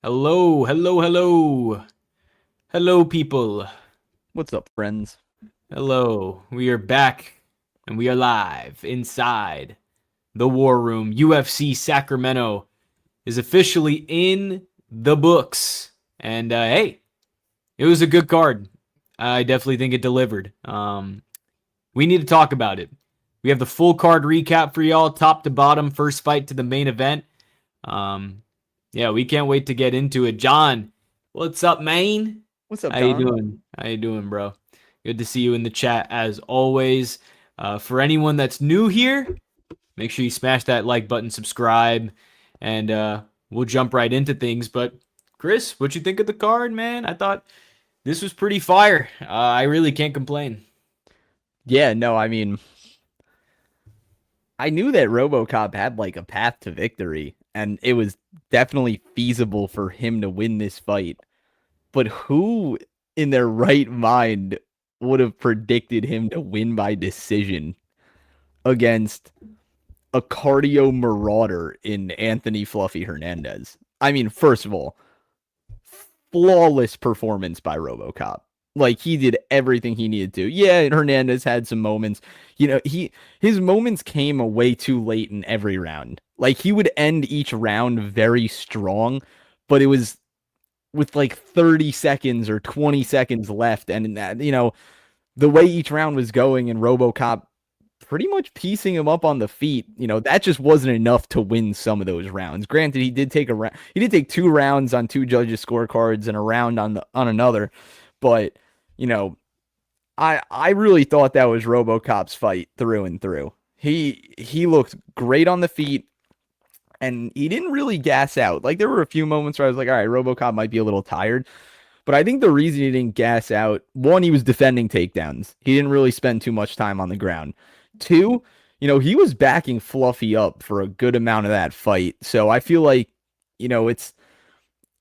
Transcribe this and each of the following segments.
Hello, hello, hello. Hello, people. What's up, friends? Hello. We are back and we are live inside the War Room. UFC Sacramento is officially in the books. And hey, it was a good card. I definitely think it delivered. We need to talk about it. We have the full card recap for y'all, top to bottom, first fight to the main event. Um, yeah, we can't wait to get into it. John, what's up, man? What's up, How you Don? doing? How you doing, bro? Good to see you in the chat as always. For anyone that's new here, make sure you smash that like button, subscribe, and we'll jump right into things. But Chris, what you think of the card, man? I thought this was pretty fire. I really can't complain. Yeah, no, I mean, I knew that Robocop had like a path to victory, and it was definitely feasible for him to win this fight. But who in their right mind would have predicted him to win by decision against a cardio marauder in Anthony Fluffy Hernandez? I mean, first of all, flawless performance by Robocop. Like he did everything he needed to. Yeah, Hernandez had some moments. His moments came way too late in every round. Like he would end each round very strong, but it was with like 30 seconds or 20 seconds left, and the way each round was going and Robocop pretty much piecing him up on the feet, that just wasn't enough to win some of those rounds. Granted, he did take 2 rounds on 2 judges' scorecards and a round on another, but you know, I really thought that was RoboCop's fight through and through. He looked great on the feet, and he didn't really gas out. Like there were a few moments where I was like, all right, RoboCop might be a little tired. But I think the reason he didn't gas out, one, he was defending takedowns. He didn't really spend too much time on the ground. Two, he was backing Fluffy up for a good amount of that fight. So I feel like, it's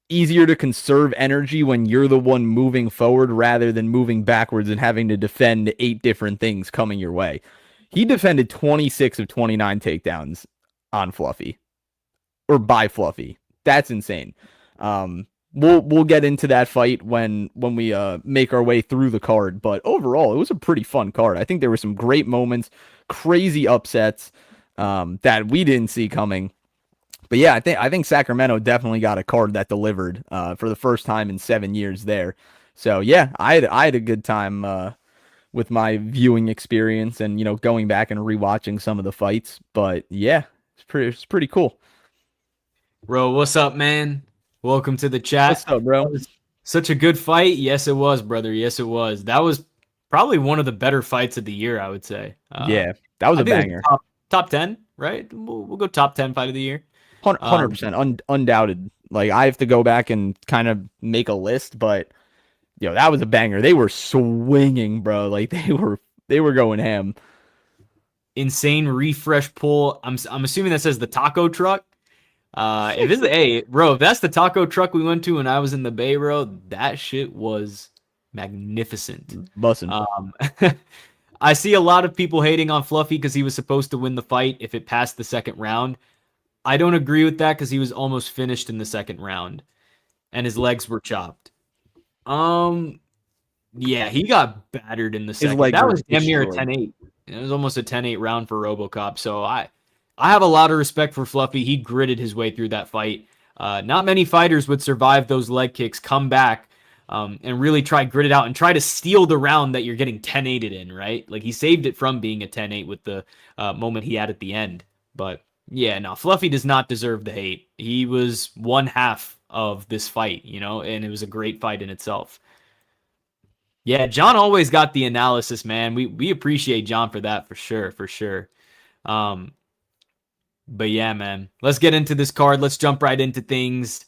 easier to conserve energy when you're the one moving forward rather than moving backwards and having to defend 8 different things coming your way. He defended 26 of 29 takedowns on Fluffy or by Fluffy. That's insane. We'll get into that fight when we make our way through the card, but overall it was a pretty fun card. I think there were some great moments, crazy upsets that we didn't see coming. But yeah, I think Sacramento definitely got a card that delivered for the first time in 7 years there. So yeah, I had a good time with my viewing experience and going back and rewatching some of the fights. But yeah, it's pretty cool. Bro, what's up, man? Welcome to the What's chat. up, That bro? was such a good fight. Yes, it was, brother. Yes, it was. That was probably one of the better fights of the year, I would say. Yeah, that was I a think it's banger. top 10, right? We'll go top 10 fight of the year. Hundred Um, percent, undoubted. Like I have to go back and kind of make a list, but that was a banger. They were swinging, bro. Like they were going ham. insane refresh pull. I'm assuming that says the taco truck. If it's hey, bro, if that's the taco truck we went to when I was in the Bay, bro, that shit was magnificent. Bussin'. Um, I see a lot of people hating on Fluffy because he was supposed to win the fight if it passed the second round. I don't agree with that because he was almost finished in the second round and his legs were chopped. Um, yeah, he got battered in the His second. legs That were was damn near a destroyed. 10-8. It was almost a 10-8 round for Robocop. So I have a lot of respect for Fluffy. He gritted his way through that fight. Not many fighters would survive those leg kicks, come back, and really grit it out and try to steal the round that you're getting 10-8 in, right? Like he saved it from being a 10-8 with the moment he had at the end. But yeah, no, Fluffy does not deserve the hate. He was one half of this fight, and it was a great fight in itself. Yeah, John always got the analysis, man. We appreciate John for that, for sure, for sure. Um, but yeah, man, let's get into this card. Let's jump right into things.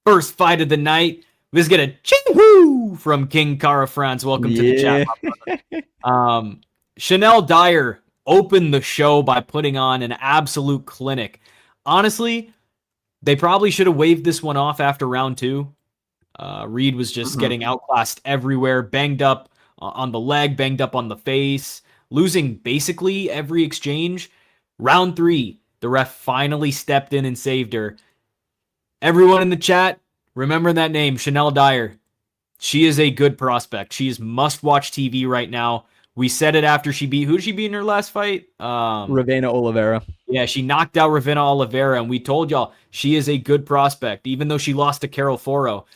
First fight of the night. Let's get a choo from King Cara France. Welcome to the chat, Yeah. my brother. Chanel Dyer opened the show by putting on an absolute clinic. Honestly, they probably should have waved this one off after round 2. Reed was just getting outclassed everywhere, banged up on the leg, banged up on the face, losing basically every exchange. Round 3, the ref finally stepped in and saved her. Everyone in the chat, Remember that name, Chanel Dyer. She is a good prospect. She is must-watch TV right now. We said it after she beat, who did she beat in her last fight? Ravena Oliveira. Yeah, she knocked out Ravena Oliveira, and we told y'all she is a good prospect, even though she lost to Carol Foro.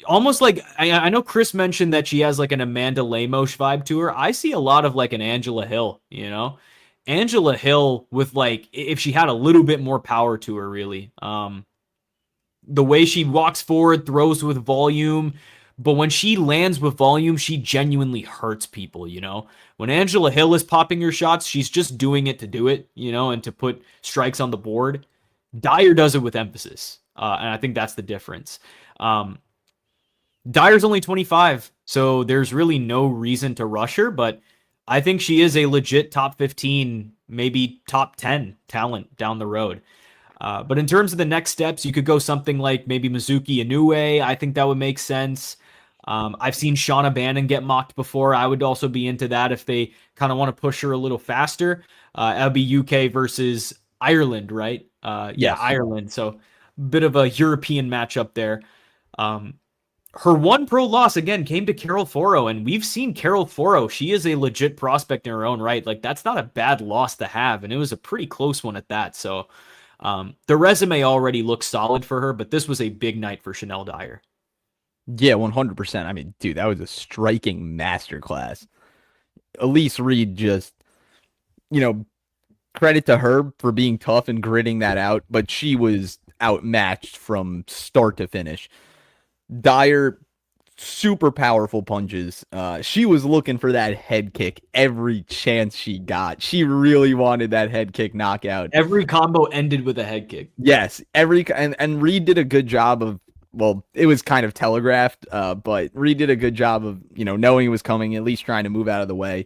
Almost like, I know Chris mentioned that she has like an Amanda Lemos vibe to her. I see a lot of like an Angela Hill, you know? Angela Hill with like, if she had a little bit more power to her, really. The way she walks forward, throws with volume, but when she lands with volume, she genuinely hurts people, you know? When Angela Hill is popping her shots, she's just doing it to do it, you know, and to put strikes on the board. Dyer does it with emphasis, and I think that's the difference. Dyer's only 25, so there's really no reason to rush her, but I think she is a legit top 15, maybe top 10 talent down the road. But in terms of the next steps, you could go something like maybe Mizuki Inoue. I think that would make sense. I've seen Shauna Bannon get mocked before. I would also be into that if they kind of want to push her a little faster. That'll be UK versus Ireland, right? Yes. Yeah, Ireland. So bit of a European matchup there. Her one pro loss, again, came to Carol Foro, and we've seen Carol Foro. She is a legit prospect in her own right. Like, that's not a bad loss to have, and it was a pretty close one at that. So the resume already looks solid for her, but this was a big night for Chanel Dyer. Yeah, 100%. I mean, dude, that was a striking masterclass. Elise Reed just, credit to her for being tough and gritting that out, but she was outmatched from start to finish. Dyer, super powerful punches. She was looking for that head kick every chance she got. She really wanted that head kick knockout. Every combo ended with a head kick. Yes, and Reed did a good job of, well, it was kind of telegraphed, but Reed did a good job of, knowing it was coming, at least trying to move out of the way.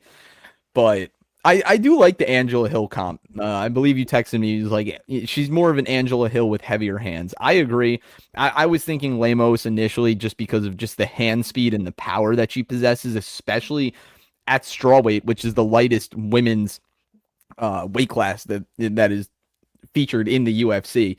But I do like the Angela Hill comp. I believe you texted me. He's like, she's more of an Angela Hill with heavier hands. I agree. I was thinking Lemos initially just because of just the hand speed and the power that she possesses, especially at strawweight, which is the lightest women's weight class that is featured in the UFC.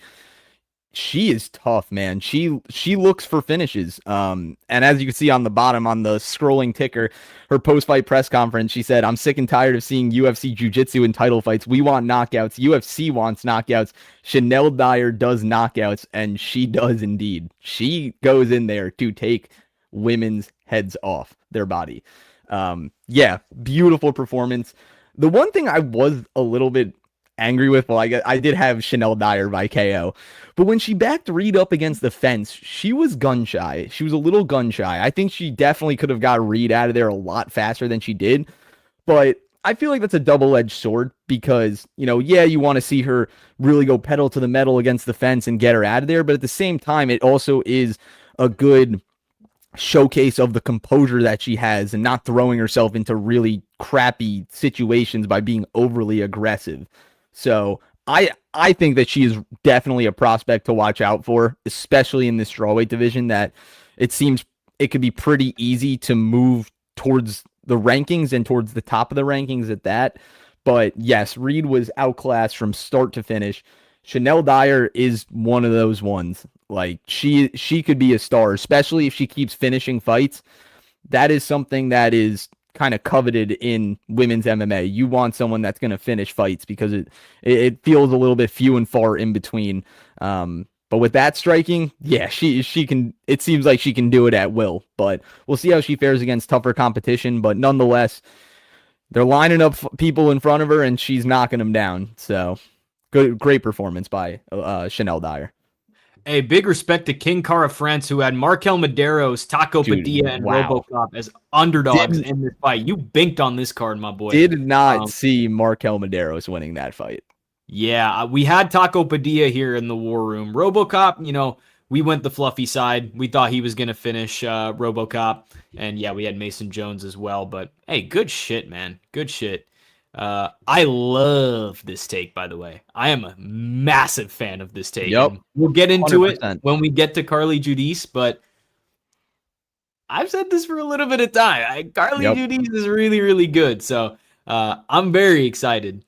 She is tough, man. She looks for finishes. And as you can see on the bottom on the scrolling ticker, her post-fight press conference, she said, "I'm sick and tired of seeing UFC jiu-jitsu in title fights. We want knockouts. UFC wants knockouts. Chanel Dyer does knockouts," and she does indeed. She goes in there to take women's heads off their body. Yeah, beautiful performance. The one thing I was a little bit angry with, well, I did have Chanel Dyer by KO, but when she backed Reed up against the fence, she was gun shy. She was a little gun shy. I think she definitely could have got Reed out of there a lot faster than she did, but I feel like that's a double-edged sword because, yeah, you want to see her really go pedal to the metal against the fence and get her out of there, but at the same time, it also is a good showcase of the composure that she has and not throwing herself into really crappy situations by being overly aggressive. So I think that she is definitely a prospect to watch out for, especially in this strawweight division, that it seems it could be pretty easy to move towards the rankings and towards the top of the rankings at that. But yes, Reed was outclassed from start to finish. Chanel Dyer is one of those ones. Like she could be a star, especially if she keeps finishing fights. That is something that is kind of coveted in women's MMA. You want someone that's going to finish fights because it feels a little bit few and far in between. But with that striking, yeah, she can. It seems like she can do it at will. But we'll see how she fares against tougher competition. But nonetheless, they're lining up people in front of her, and she's knocking them down. So great performance by Chanel Dyer. A big respect to King Car of France, who had Markel Medeiros, Taco Padilla, and Robocop as underdogs in this fight. You binked on this card, my boy. Did not see Markel Medeiros winning that fight. Yeah, we had Taco Padilla here in the war room. Robocop, we went the fluffy side. We thought he was going to finish Robocop. And yeah, we had Mason Jones as well. But hey, good shit, man. Good shit. I love this take, by the way. I am a massive fan of this take. Yep. We'll get into 100%. it when we get to Carly Judice, but I've said this for a little bit of time. Carly Judice is really, really good. So I'm very excited.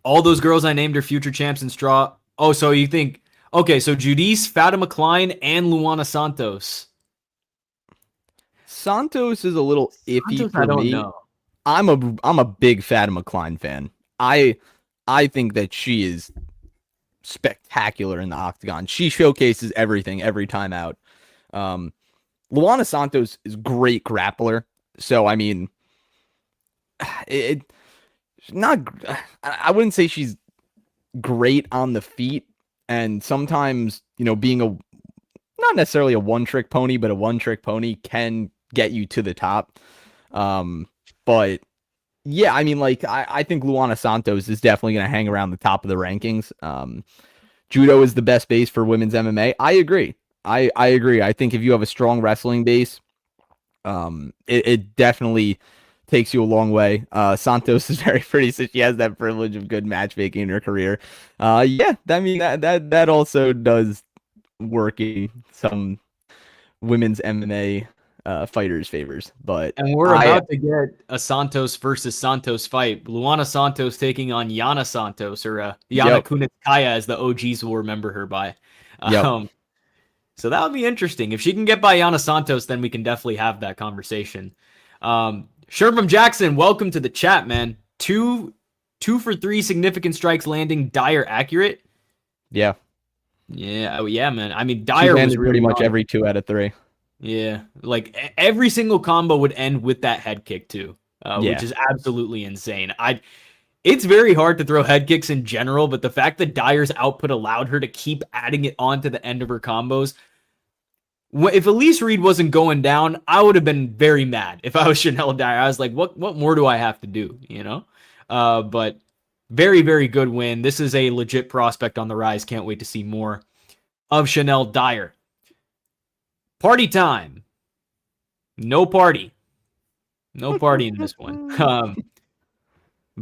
All those girls I named are future champs in straw. Oh, so you think, Okay, so Judice, Fatima Klein, and Luana Santos. Santos is a little iffy Santos, I for don't me. know. I'm a big Fatima Klein fan. I think that she is spectacular in the octagon. She showcases everything every time out. Um, Luana Santos is great grappler. So I mean, it not. I wouldn't say she's great on the feet, and sometimes being a not necessarily a one trick pony, but a one trick pony can get you to the top. But yeah, I mean, like I think Luana Santos is definitely going to hang around the top of the rankings. Judo is the best base for women's MMA. I agree. I agree. I think if you have a strong wrestling base, it definitely takes you a long way. Santos is very pretty, so she has that privilege of good matchmaking in her career. Yeah, I mean that also does work in some women's MMA fighters' favors. But And we're about to get a Santos versus Santos fight. Luana Santos taking on Yana Santos, or Yana yep, Kunitskaya, as the OGs will remember her by. yep. So that would be interesting. If she can get by Yana Santos, then we can definitely have that conversation. Sherman Jackson, welcome to the chat, man. Two for three significant strikes landing. Dyer accurate. Yeah. Yeah. Oh, yeah, man. I mean, She Dyer was landed really pretty much on. every 2 out of 3. Yeah, like every single combo would end with that head kick too, which is absolutely insane. It's very hard to throw head kicks in general, but the fact that Dyer's output allowed her to keep adding it on to the end of her combos. If Elise Reed wasn't going down, I would have been very mad. If I was Chanel Dyer, I was like, what more do I have to do? But very, very good win. This is a legit prospect on the rise. Can't wait to see more of Chanel Dyer. Party time. No party. No party in this one.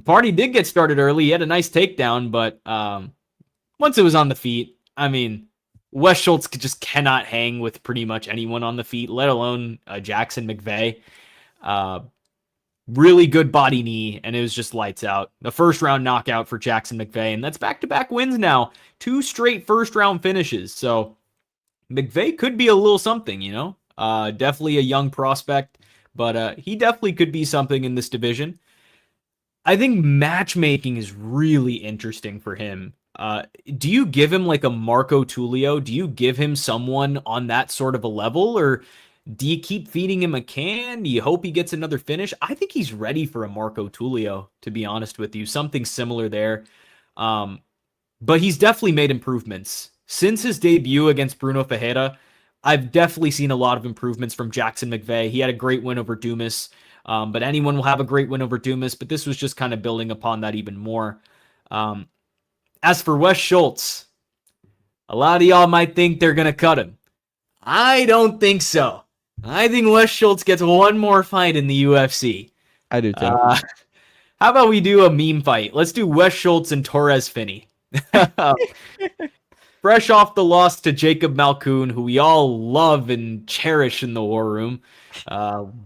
Party did get started early. He had a nice takedown, but once it was on the feet, I mean, Wes Schultz just cannot hang with pretty much anyone on the feet, let alone Jackson McVeigh. Really good body knee, and it was just lights out. The first round knockout for Jackson McVeigh, and that's back-to-back wins now. 2 straight first-round finishes, so McVeigh could be a little something, definitely a young prospect, but he definitely could be something in this division. I think matchmaking is really interesting for him. Do you give him like a Marco Tulio? Do you give him someone on that sort of a level, or do you keep feeding him a can? Do you hope he gets another finish? I think he's ready for a Marco Tulio, to be honest with you. Something similar there. But he's definitely made improvements. Since his debut against Bruno Ferreira, I've definitely seen a lot of improvements from Jackson McVeigh. He had a great win over Dumas, but anyone will have a great win over Dumas, but this was just kind of building upon that even more. As for Wes Schultz, a lot of y'all might think they're going to cut him. I don't think so. I think Wes Schultz gets one more fight in the UFC. I do too. How about we do a meme fight? Let's do Wes Schultz and Torres Finney. Fresh off the loss to Jacob Malkoun, who we all love and cherish in the War Room.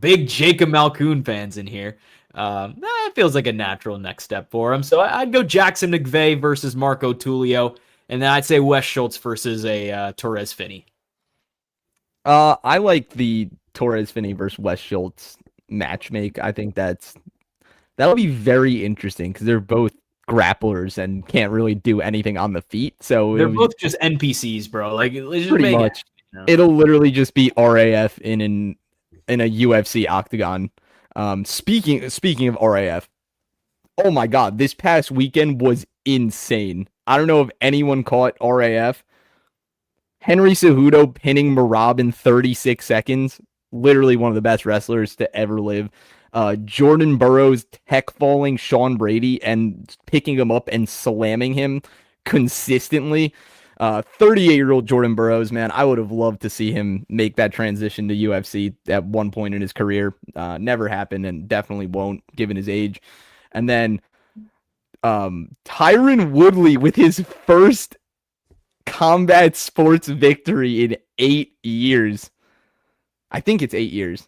Big Jacob Malkoun fans in here. That feels like a natural next step for him. So I'd go Jackson McVeigh versus Marco Tulio, and then I'd say Wes Schultz versus a Torres Finney. I like the Torres Finney versus Wes Schultz matchmake. I think that'll be very interesting because they're both grapplers and can't really do anything on the feet. So they're both just NPCs, bro. Like just pretty much, it'll literally just be RAF in a UFC octagon. Speaking of RAF, oh my god, this past weekend was insane. I don't know if anyone caught RAF. Henry Cejudo pinning Merab in 36 seconds. Literally one of the best wrestlers to ever live. Jordan Burroughs tech falling Sean Brady and picking him up and slamming him consistently. 38-year-old Jordan Burroughs, man, I would have loved to see him make that transition to UFC at one point in his career. Never happened and definitely won't given his age. And then Tyron Woodley with his first combat sports victory in 8 years. I think it's 8 years.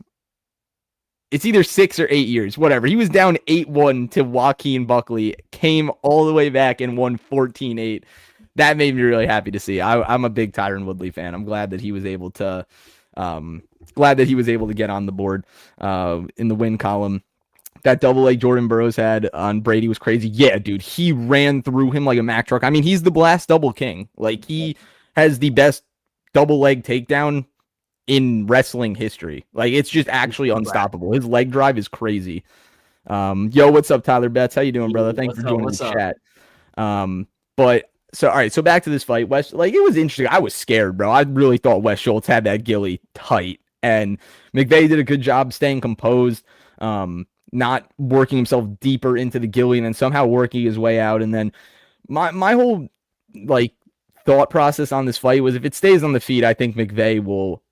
It's either 6 or 8 years, whatever. He was down 8-1 to Joaquin Buckley, came all the way back and won 14-8. that made me really happy to see. I'm a big Tyron Woodley fan. I'm glad that he was able to get on the board in the win column. That double leg Jordan Burroughs had on Brady was crazy. Yeah, dude, he ran through him like a Mack truck. I mean, he's the blast double king. Like, he has the best double leg takedown in wrestling history. Like, it's just actually unstoppable. His leg drive is crazy. Yo, what's up, Tyler Betts? How you doing, brother? Thanks for joining the chat. But so all right, so back to this fight. West, like, it was interesting. I was scared, bro. I really thought Wes Schultz had that gilly tight, and McVeigh did a good job staying composed. Not working himself deeper into the gilly and then somehow working his way out. And then my whole like thought process on this fight was, if it stays on the feet, I think McVeigh will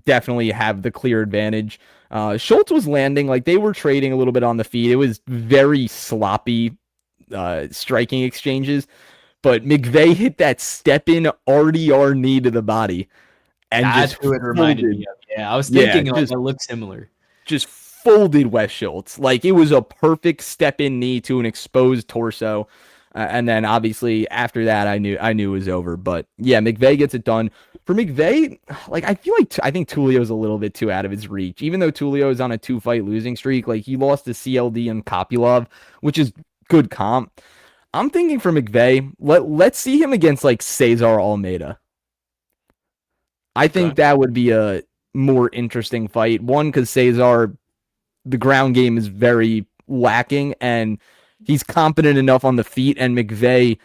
definitely have the clear advantage. Schultz was landing, like, they were trading a little bit on the feet. It was very sloppy striking exchanges, but McVeigh hit that step in RDR knee to the body. And that's just who it reminded me of. Yeah, I was thinking it looked similar. Just folded Wes Schultz. Like, it was a perfect step in knee to an exposed torso. And then obviously after that, I knew it was over. But yeah, McVeigh gets it done. For McVeigh, like, I think Tulio's a little bit too out of his reach. Even though Tulio is on a 2-fight losing streak, like, he lost to CLD and Kopylov, which is good comp. I'm thinking for McVeigh, let's see him against like Cesar Almeida. I think that would be a more interesting fight. One, because Cesar, the ground game is very lacking, and he's competent enough on the feet, and McVeigh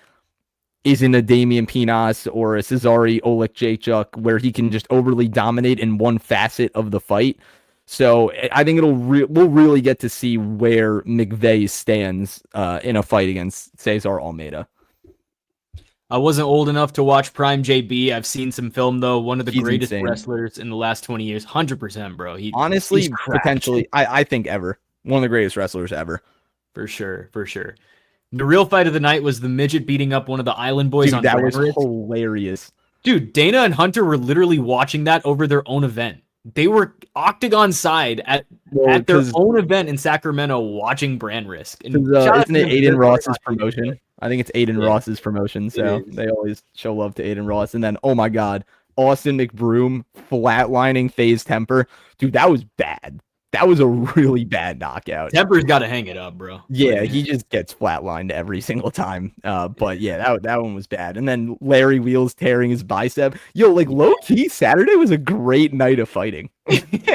isn't a Damian Pinas or a Cesare Olekjachuk where he can just overly dominate in one facet of the fight. So I think we'll really get to see where McVeigh stands in a fight against Cesar Almeida. I wasn't old enough to watch Prime JB. I've seen some film, though. One of the greatest wrestlers in the last 20 years. 100%, bro. Honestly, potentially, I think ever. One of the greatest wrestlers ever. For sure. The real fight of the night was the midget beating up one of the Island Boys. Dude, that was hilarious. Dude, Dana and Hunter were literally watching that over their own event. They were octagon side at their own event in Sacramento watching Brand Risk. And isn't it Aiden Ross's promotion? I think it's Aiden Ross's promotion, so they always show love to Aiden Ross. And then, oh my God, Austin McBroom flatlining FaZe Temper. Dude, that was bad. That was a really bad knockout. Temper's got to hang it up, bro. Yeah, he just gets flatlined every single time. But yeah, that one was bad. And then Larry Wheels tearing his bicep. Yo, like, low-key, Saturday was a great night of fighting.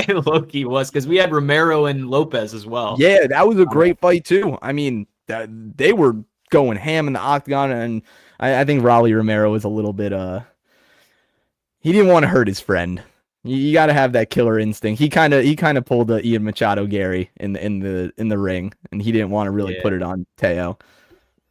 Low-key was, because we had Romero and Lopez as well. Yeah, that was a great fight, too. I mean, they were going ham in the octagon, and I think Raleigh Romero was a little bit, he didn't want to hurt his friend. You got to have that killer instinct. He kind of pulled the Ian Machado Gary in the ring, and he didn't want to really put it on Teo.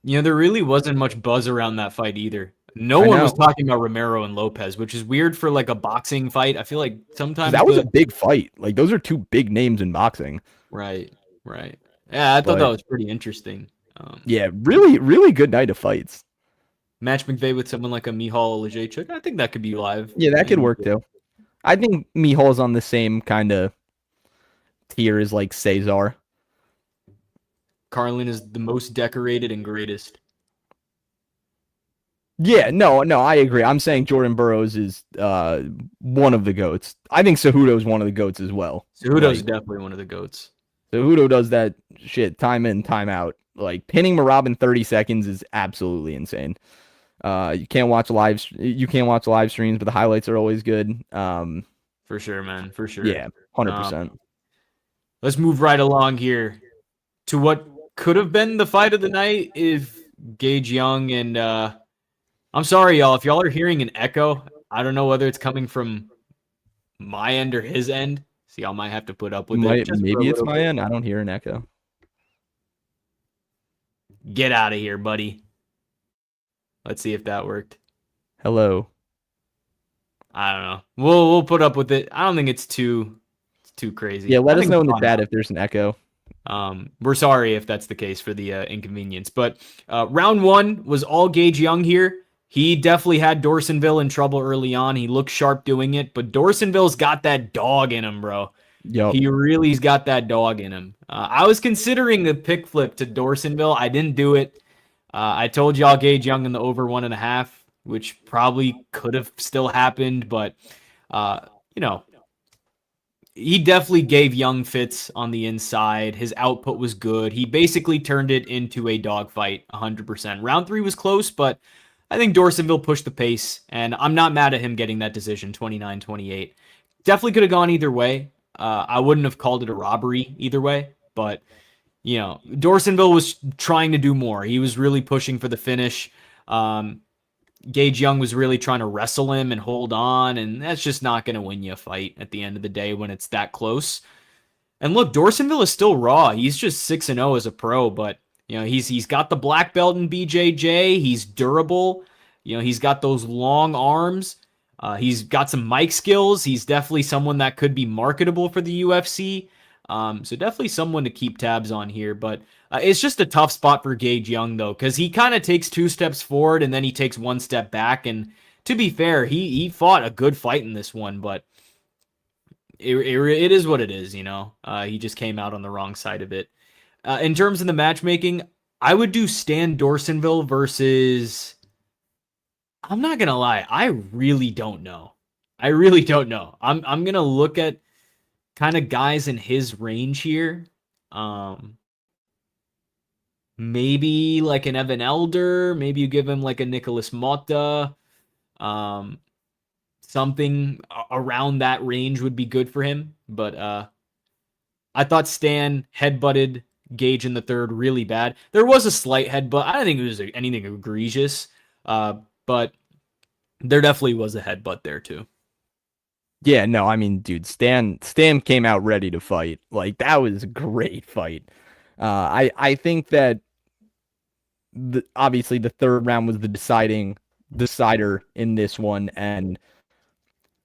You know, there really wasn't much buzz around that fight either. No one was talking about Romero and Lopez, which is weird for like a boxing fight. I feel like sometimes that was a big fight. Like, those are two big names in boxing. Right. Yeah, I thought that was pretty interesting. Yeah, really, really good night of fights. Match McVeigh with someone like a Michal Olejniczak. I think that could be live. Yeah, that could work too. I think Mihal's on the same kind of tier as like Cesar. Carlin is the most decorated and greatest. Yeah, no, I agree. I'm saying Jordan Burroughs is one of the GOATs. I think Cejudo is one of the GOATs as well. Cejudo is definitely one of the GOATs. Cejudo does that shit time in, time out. Like, pinning Marab in 30 seconds is absolutely insane. You can't watch live streams, but the highlights are always good. For sure, man. For sure. Yeah, 100%. Let's move right along here to what could have been the fight of the night if Gage Young and I'm sorry, y'all. If y'all are hearing an echo, I don't know whether it's coming from my end or his end. So y'all might have to put up with it. Maybe it's my end. I don't hear an echo. Get out of here, buddy. Let's see if that worked. Hello. I don't know. We'll put up with it. I don't think it's too crazy. Yeah, let us know in the chat if there's an echo. We're sorry if that's the case for the inconvenience. But round one was all Gage Young here. He definitely had Dorsonville in trouble early on. He looked sharp doing it, but Dorsonville's got that dog in him, bro. Yep. He really's got that dog in him. I was considering the pick flip to Dorsonville. I didn't do it. I told y'all Gage Young in the over 1.5. which probably could have still happened, but you know, he definitely gave Young fits on the inside. His output was good. He basically turned it into a dogfight 100%. Round 3 was close, but I think Dorsonville pushed the pace, and I'm not mad at him getting that decision 29-28. Definitely could have gone either way. I wouldn't have called it a robbery either way, but Dorsonville was trying to do more. He was really pushing for the finish. Gage Young was really trying to wrestle him and hold on, and that's just not going to win you a fight at the end of the day when it's that close. And look, Dorsonville is still raw. He's just 6-0 as a pro, but he's got the black belt in BJJ. He's durable. He's got those long arms. He's got some mic skills. He's definitely someone that could be marketable for the UFC. So definitely someone to keep tabs on here, but it's just a tough spot for Gage Young though, because he kind of takes 2 steps forward and then he takes 1 step back. And to be fair, he fought a good fight in this one, but it is what it is. He just came out on the wrong side of it. In terms of the matchmaking, I would do Stan Dorsonville versus. I'm not gonna lie, I really don't know. I'm gonna look at kind of guys in his range here. Maybe like an Evan Elder. Maybe you give him like a Nicholas Motta. Something around that range would be good for him. But I thought Stan headbutted Gage in the third really bad. There was a slight headbutt. I don't think it was anything egregious. But there definitely was a headbutt there too. Yeah, no, I mean, dude, Stan came out ready to fight. Like, that was a great fight. I think that obviously the third round was the decider in this one, and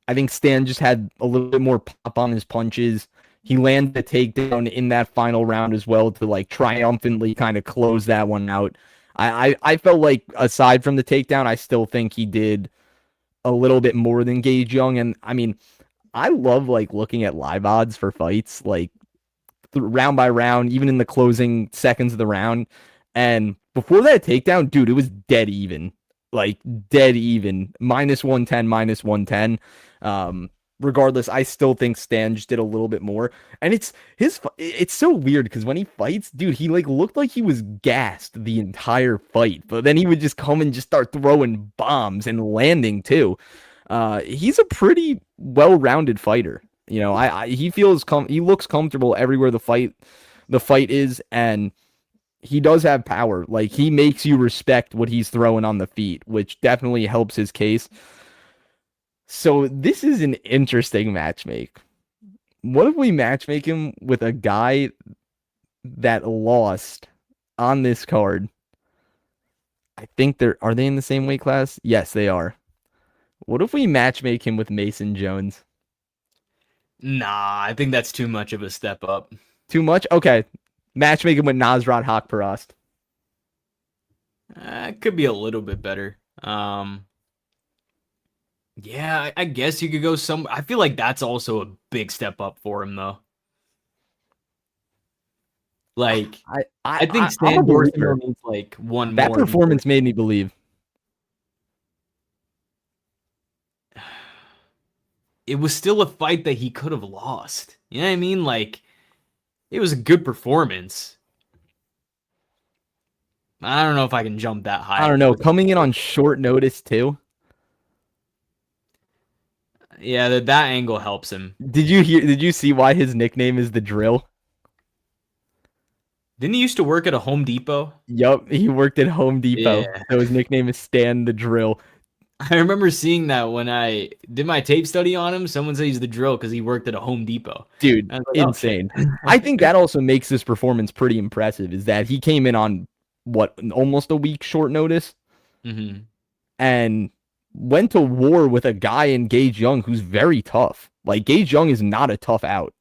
I think Stan just had a little bit more pop on his punches. He landed a takedown in that final round as well to like triumphantly kind of close that one out. I felt like aside from the takedown, I still think he did a little bit more than Gage Young. And I mean, I love like looking at live odds for fights, like round by round, even in the closing seconds of the round. And before that takedown, dude, it was dead even, like dead even, -110, -110. Regardless, I still think Stan just did a little bit more. And it's so weird because when he fights, dude, he like looked like he was gassed the entire fight, but then he would just come and just start throwing bombs and landing too. He's a pretty well-rounded fighter. He looks comfortable everywhere the fight is, and he does have power. Like, he makes you respect what he's throwing on the feet, which definitely helps his case. So this is an interesting matchmake. What if we matchmake him with a guy that lost on this card? I think are they in the same weight class? Yes, they are. What if we matchmake him with Mason Jones? Nah, I think that's too much of a step up. Too much? Okay. Matchmake him with Nasrat Haqparast. It could be a little bit better. Yeah, I guess you could go some. I feel like that's also a big step up for him, though. Like, I think Stan Dorsonville needs like one that more. That performance made me believe. It was still a fight that he could have lost. You know what I mean? Like, it was a good performance. I don't know if I can jump that high. I don't know. Coming in on short notice, too. Yeah, that angle helps him. Did you see why his nickname is the Drill? Didn't he used to work at a Home Depot? Yup, he worked at Home Depot. Yeah. So his nickname is Stan the Drill. I remember seeing that when I did my tape study on him. Someone said he's the Drill because he worked at a Home Depot. Dude, like, insane. Oh, I think that also makes this performance pretty impressive, is that he came in on, almost a week short notice? Mm-hmm. And went to war with a guy in Gage Young who's very tough. Like, Gage Young is not a tough out.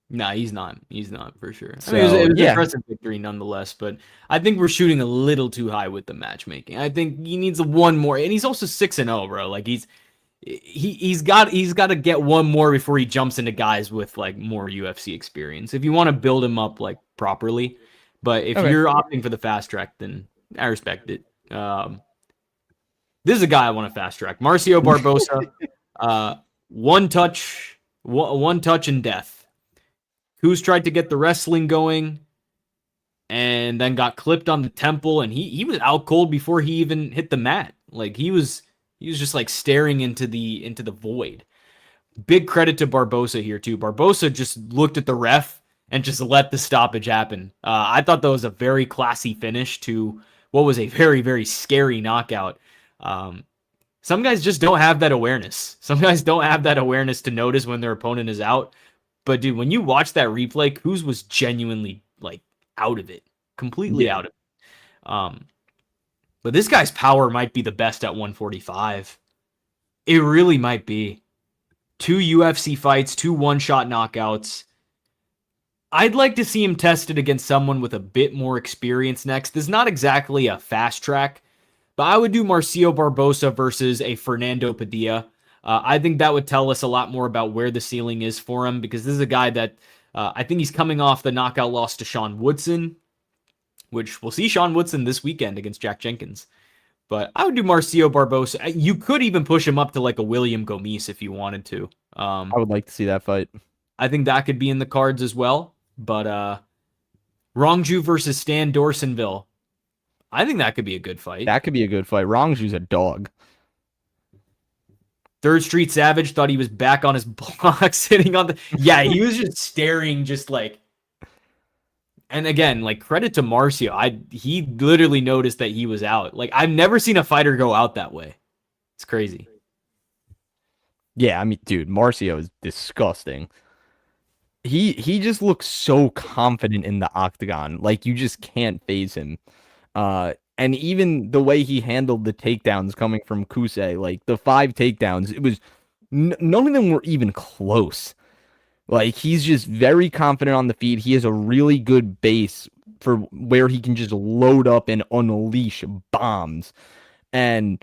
Nah, he's not. He's not, for sure. So, it was an impressive victory nonetheless, but I think we're shooting a little too high with the matchmaking. I think he needs one more, and he's also 6-0, bro. Like, he's got to get one more before he jumps into guys with like more UFC experience. If you want to build him up like properly, but if you're opting for the fast track, then I respect it. This is a guy I want to fast track. Marcio Barbosa, one touch and death. Who's tried to get the wrestling going and then got clipped on the temple, and he was out cold before he even hit the mat. Like he was just like staring into the void. Big credit to Barbosa here too. Barbosa just looked at the ref and just let the stoppage happen. I thought that was a very classy finish to what was a very, very scary knockout. Some guys just don't have that awareness. Some guys don't have that awareness to notice when their opponent is out. But dude, when you watch that replay, Kuz was genuinely like out of it, completely out of it. But this guy's power might be the best at 145. It really might be. 2 UFC fights, 2 one-shot knockouts. I'd like to see him tested against someone with a bit more experience next. This is not exactly a fast track, but I would do Marcio Barbosa versus a Fernando Padilla. I think that would tell us a lot more about where the ceiling is for him, because this is a guy that I think he's coming off the knockout loss to Sean Woodson, which we'll see Sean Woodson this weekend against Jack Jenkins. But I would do Marcio Barbosa. You could even push him up to like a William Gomis if you wanted to. I would like to see that fight. I think that could be in the cards as well. But Rongju versus Stan Dorsonville, I think that could be a good fight. That could be a good fight. Rongju's a dog. Third Street Savage thought he was back on his block, sitting on the... Yeah, he was just staring, just like... And again, like, credit to Marcio. He literally noticed that he was out. Like, I've never seen a fighter go out that way. It's crazy. Yeah, I mean, dude, Marcio is disgusting. He just looks so confident in the octagon. Like, you just can't phase him. And even the way he handled the takedowns coming from Kusei, like the 5 takedowns, it was none of them were even close. Like, he's just very confident on the feet. He has a really good base for where he can just load up and unleash bombs. And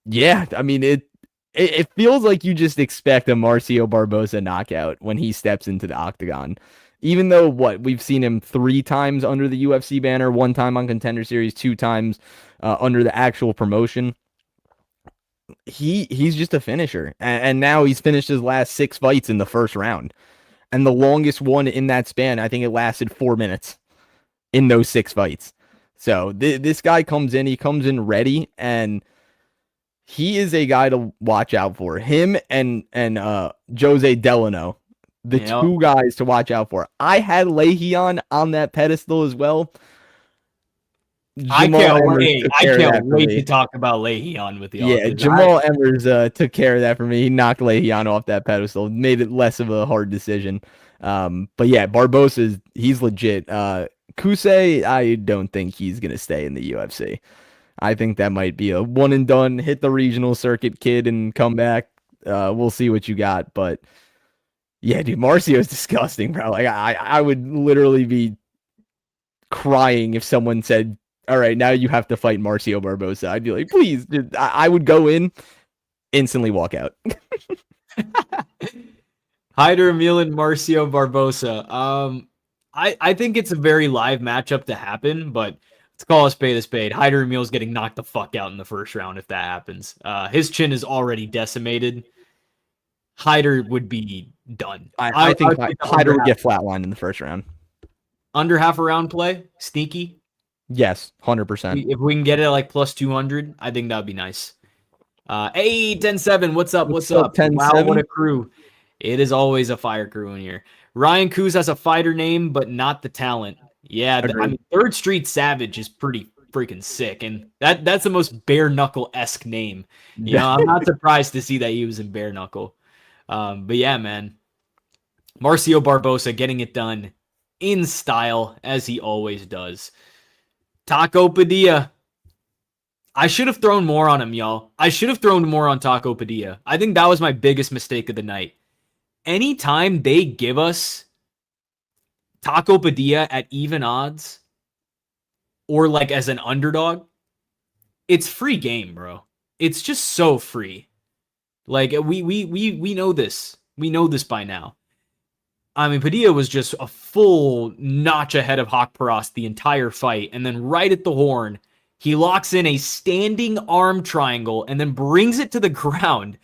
yeah, I mean, it feels like you just expect a Marcio Barbosa knockout when he steps into the octagon. Even though, we've seen him 3 times under the UFC banner, 1 time on Contender Series, 2 times under the actual promotion. He's just a finisher. And now he's finished his last 6 fights in the first round. And the longest one in that span, I think it lasted 4 minutes in those 6 fights. So this guy comes in ready, and he is a guy to watch out for. Him and Jose Delano. The 2 guys to watch out for. I had Lehion on that pedestal as well. I can't wait to talk about Lehion with you. Yeah, Jamal Emmers took care of that for me. He knocked Lehion off that pedestal, made it less of a hard decision. But yeah, Barbosa, he's legit. Kusei, I don't think he's going to stay in the UFC. I think that might be a one and done, hit the regional circuit kid and come back. We'll see what you got, but yeah, dude, Marcio is disgusting, bro. Like, I would literally be crying if someone said, all right, now you have to fight Marcio Barbosa. I'd be like, please, dude. I would go in, instantly walk out. Hyder Emil and Marcio Barbosa. I think it's a very live matchup to happen, but let's call a spade. Hyder Emil's getting knocked the fuck out in the first round if that happens. His chin is already decimated. Hyder would be done. I think Hyder would get flatlined in the first round. Under half a round play? Sneaky? Yes, 100%. If we can get it at like plus 200, I think that would be nice. Hey, 10-7, what's up? What's up? 10-7? Wow, what a crew. It is always a fire crew in here. Ryan Kuz has a fighter name, but not the talent. Yeah, I mean, Third Street Savage is pretty freaking sick, and that's the most bare knuckle-esque name. You know, I'm not surprised to see that he was in bare knuckle. But yeah, man, Marcio Barbosa getting it done in style as he always does. Taco Padilla. I should have thrown more on him, y'all. I should have thrown more on Taco Padilla. I think that was my biggest mistake of the night. Anytime they give us Taco Padilla at even odds or like as an underdog, it's free game, bro. It's just so free. Like we know this. We know this by now. I mean, Padilla was just a full notch ahead of Hawk Peros the entire fight, and then right at the horn, He locks in a standing arm triangle and then brings it to the ground.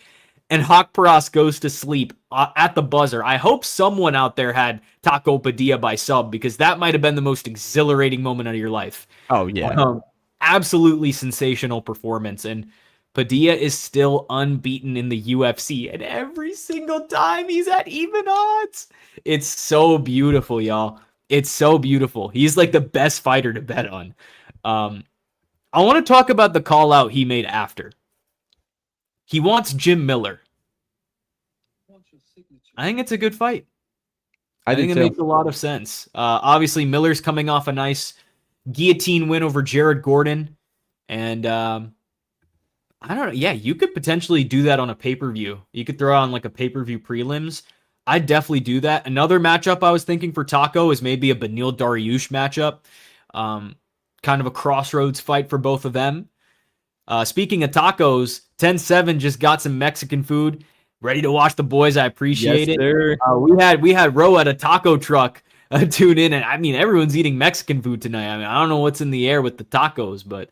And Haqparast goes to sleep at the buzzer. I hope someone out there had Taco Padilla by sub, because that might have been the most exhilarating moment of your life. Oh, yeah. Absolutely sensational performance. And Padilla is still unbeaten in the UFC. And every single time he's at even odds. It's so beautiful, y'all. It's so beautiful. He's like the best fighter to bet on. I want to talk about the call out he made after. He wants Jim Miller. I think it's a good fight. I think it makes a lot of sense. Obviously, Miller's coming off a nice guillotine win over Jared Gordon. And I don't know. Yeah, you could potentially do that on a pay-per-view. You could throw on like a pay-per-view prelims. I'd definitely do that. Another matchup I was thinking for Taco is maybe a Beneil Dariush matchup. Kind of a crossroads fight for both of them. Speaking of tacos, 10-7 just got some Mexican food. Ready to watch the boys. I appreciate it. Sir. We had Ro at a taco truck tune in, and I mean everyone's eating Mexican food tonight. I mean, I don't know what's in the air with the tacos, but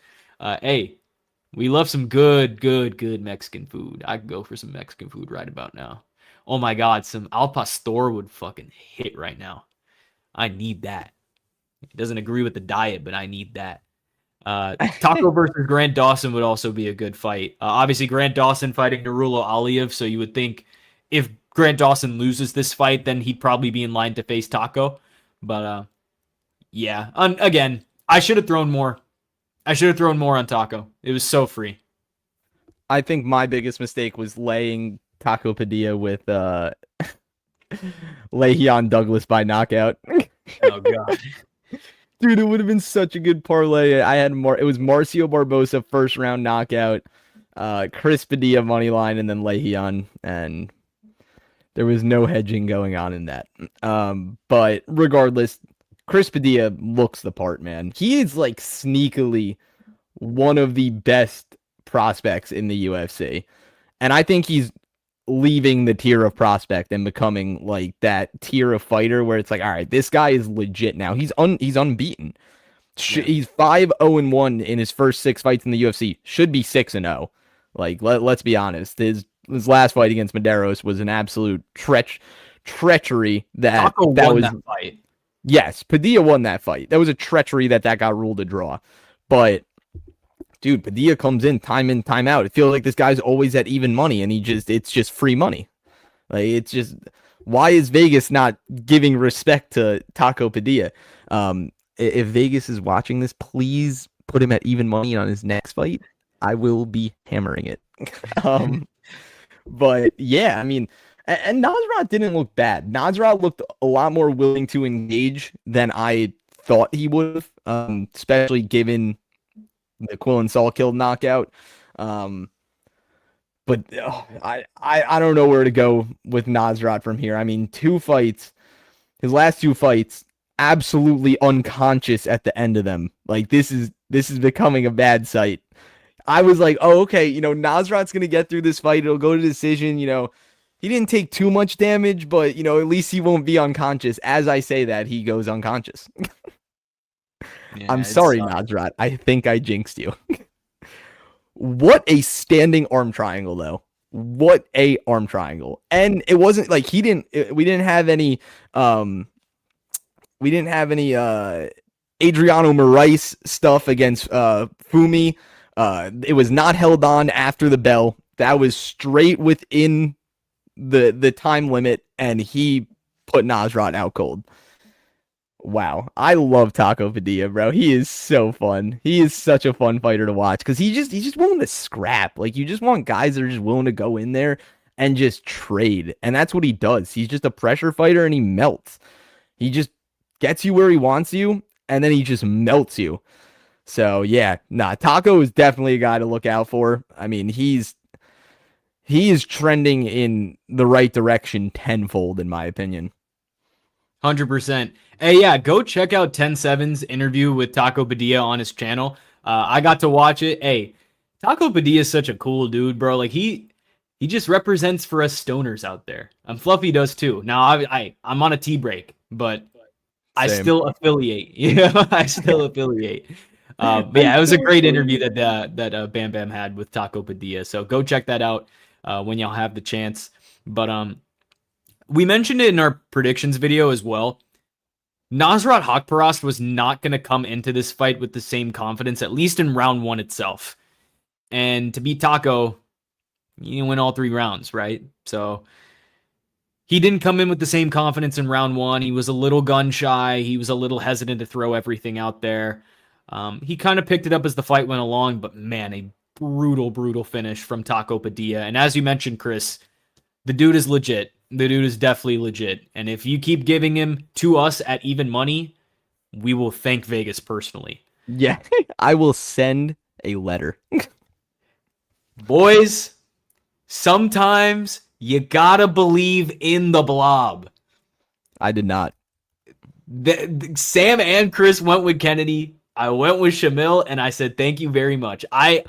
hey, we love some good Mexican food. I could go for some Mexican food right about now. Oh my God, some al pastor would fucking hit right now. I need that. It doesn't agree with the diet, but I need that. Taco versus Grant Dawson would also be a good fight. Obviously, Grant Dawson fighting Nurullo Aliyev, so you would think if Grant Dawson loses this fight, then he'd probably be in line to face Taco. But yeah, again, I should have thrown more. I should have thrown more on Taco. It was so free. I think my biggest mistake was laying Taco Padilla with Le'Veon Douglas by knockout. Oh God. Dude, it would have been such a good parlay. It was Marcio Barbosa first round knockout, Chris Padilla money line, and then Le'Veon, and there was no hedging going on in that. But regardless, Chris Padilla looks the part, man. He is like sneakily one of the best prospects in the UFC, and I think he's leaving the tier of prospect and becoming like that tier of fighter where it's like, all right, this guy is legit now. He's unbeaten. Yeah. He's 5-0-1 in his first 6 fights in the UFC. Should be 6-0. Like, let's be honest. His last fight against Medeiros was an absolute treachery. That won that fight. Yes, Padilla won that fight. That was a treachery that got ruled a draw. But dude, Padilla comes in, time out. It feels like this guy's always at even money, and it's just free money. Like, it's just, why is Vegas not giving respect to Taco Padilla? If Vegas is watching this, please put him at even money on his next fight. I will be hammering it. But yeah, I mean, and Nasrat didn't look bad. Nasrat looked a lot more willing to engage than I thought he would have, especially given the Quillen Saul killed knockout. But I don't know where to go with Nasrat from here. I mean, his last 2 fights, absolutely unconscious at the end of them. Like, this is becoming a bad sight. I was like, oh, okay, Nasrat's going to get through this fight. It'll go to decision. He didn't take too much damage, but, at least he won't be unconscious. As I say that, he goes unconscious. Yeah, I'm sorry, Nasrat. I think I jinxed you. What a standing arm triangle, though. What a arm triangle. And it wasn't like we didn't have any Adriano Moraes stuff against Fumi. It was not held on after the bell. That was straight within the time limit, and he put Nasrat out cold. Wow, I love Taco Padilla, bro. He is so fun. He is such a fun fighter to watch because he's just willing to scrap. Like, you just want guys that are just willing to go in there and just trade, and that's what he does. He's just a pressure fighter, and he melts. He just gets you where he wants you, and then he just melts you. So yeah, Taco is definitely a guy to look out for. I mean, he is trending in the right direction tenfold, in my opinion. 100%. Hey, yeah, go check out 10-7's interview with Taco Padilla on his channel. I got to watch it. Hey, Taco Padilla is such a cool dude, bro. Like, he just represents for us stoners out there. And Fluffy does too. Now, I'm on a tea break, but I still affiliate. I still affiliate. But yeah, it was a great interview that Bam Bam had with Taco Padilla. So go check that out when y'all have the chance. But we mentioned it in our predictions video as well. Nasrat Haqparast was not going to come into this fight with the same confidence, at least in round one itself. And to beat Taco, you win all 3 rounds, right? So he didn't come in with the same confidence in round one. He was a little gun shy. He was a little hesitant to throw everything out there. He kind of picked it up as the fight went along, but man, a brutal finish from Taco Padilla. And as you mentioned, Chris, the dude is legit. The dude is definitely legit. And if you keep giving him to us at even money, we will thank Vegas personally. Yeah, I will send a letter. Boys, sometimes you gotta believe in the blob. I did not. Sam and Chris went with Kennedy. I went with Shamil, and I said thank you very much. I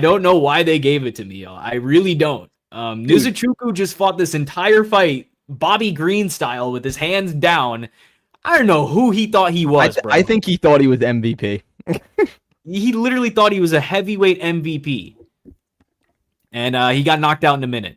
don't know why they gave it to me, y'all. I really don't. Nizuchuku just fought this entire fight Bobby Green style with his hands down. I don't know who he thought he was, bro. I think he thought he was MVP. He literally thought he was a heavyweight MVP. And he got knocked out in a minute.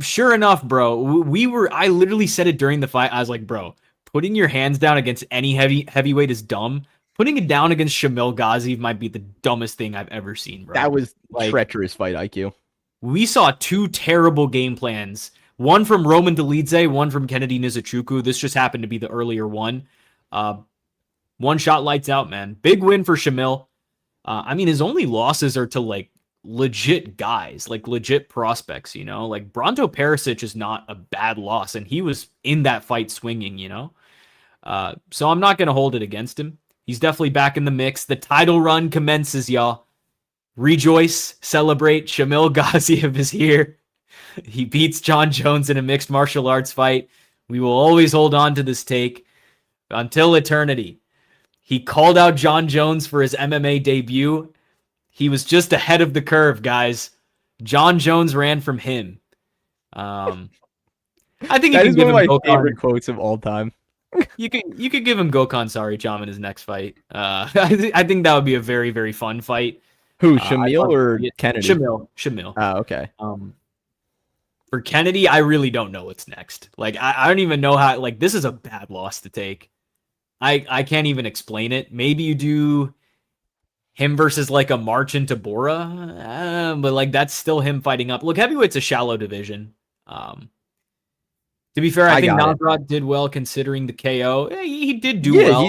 Sure enough, bro, I literally said it during the fight. I was like, bro, putting your hands down against any heavyweight is dumb. Putting it down against Shamil Ghazi might be the dumbest thing I've ever seen, bro. That was treacherous fight IQ. We saw 2 terrible game plans. One from Roman Dolidze, one from Kennedy Nizuchuku. This just happened to be the earlier one. One shot lights out, man. Big win for Shamil. I mean, his only losses are to like legit guys, like legit prospects, you know? Like Bronto Perisic is not a bad loss, and he was in that fight swinging, you know? So I'm not going to hold it against him. He's definitely back in the mix. The title run commences, y'all. Rejoice, celebrate. Shamil Gaziev is here. He beats John Jones in a mixed martial arts fight. We will always hold on to this take until eternity. He called out John Jones for his MMA debut. He was just ahead of the curve, guys. John Jones ran from him. I think that is one of my favorite quotes of all time. You could give him Gokhan Saricam in his next fight. I think that would be a very, very fun fight. Who, Shamil or Kennedy? Shamil. Oh, okay. For Kennedy, I really don't know what's next. Like, I don't even know how. Like, this is a bad loss to take. I can't even explain it. Maybe you do him versus like a March into Bora, but like that's still him fighting up. Look, heavyweight's a shallow division. To be fair, I think Nasrat did well considering the KO. He did do well.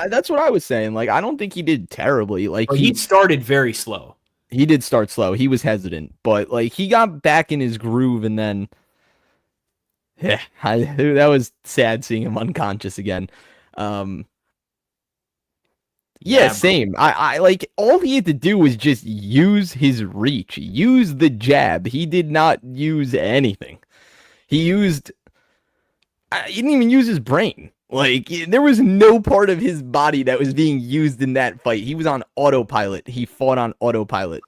That's what I was saying. Like, I don't think he did terribly. Like, he started very slow. He did start slow. He was hesitant, but like he got back in his groove, and then that was sad seeing him unconscious again. Same. I like all he had to do was just use his reach, use the jab. He did not use anything. He didn't even use his brain. Like, there was no part of his body that was being used in that fight. He was on autopilot. He fought on autopilot.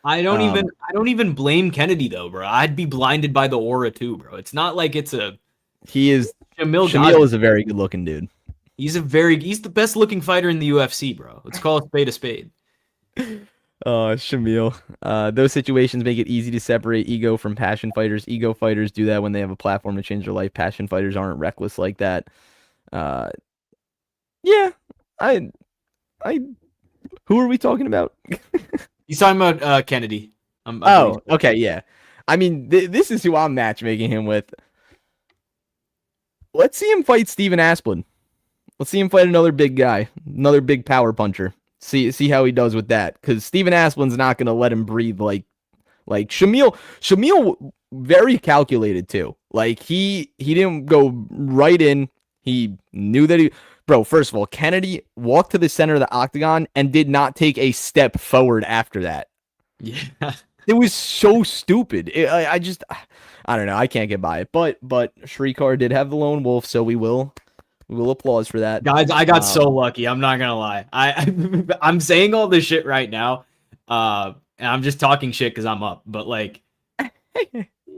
I don't even blame Kennedy though, bro. I'd be blinded by the aura too, bro. It's not like it's a. Shamil is a very good looking dude. He's the best looking fighter in the UFC, bro. Let's call a spade a spade. Shamil. Those situations make it easy to separate ego from passion fighters. Ego fighters do that when they have a platform to change their life. Passion fighters aren't reckless like that. Who are we talking about? He's talking about Kennedy. Okay, yeah. I mean, this is who I'm matchmaking him with. Let's see him fight Steven Asplin. Let's see him fight another big guy, another big power puncher. See how he does with that, because Steven Asplin's not going to let him breathe like Shamil. Shamil very calculated too. Like he didn't go right in. He knew that bro. First of all, Kennedy walked to the center of the octagon and did not take a step forward after that. Yeah, it was so stupid. I don't know. I can't get by it. But Shrikar did have the lone wolf, so we will applause for that. Guys, I got so lucky. I'm not gonna lie. I'm saying all this shit right now, and I'm just talking shit because I'm up. But like,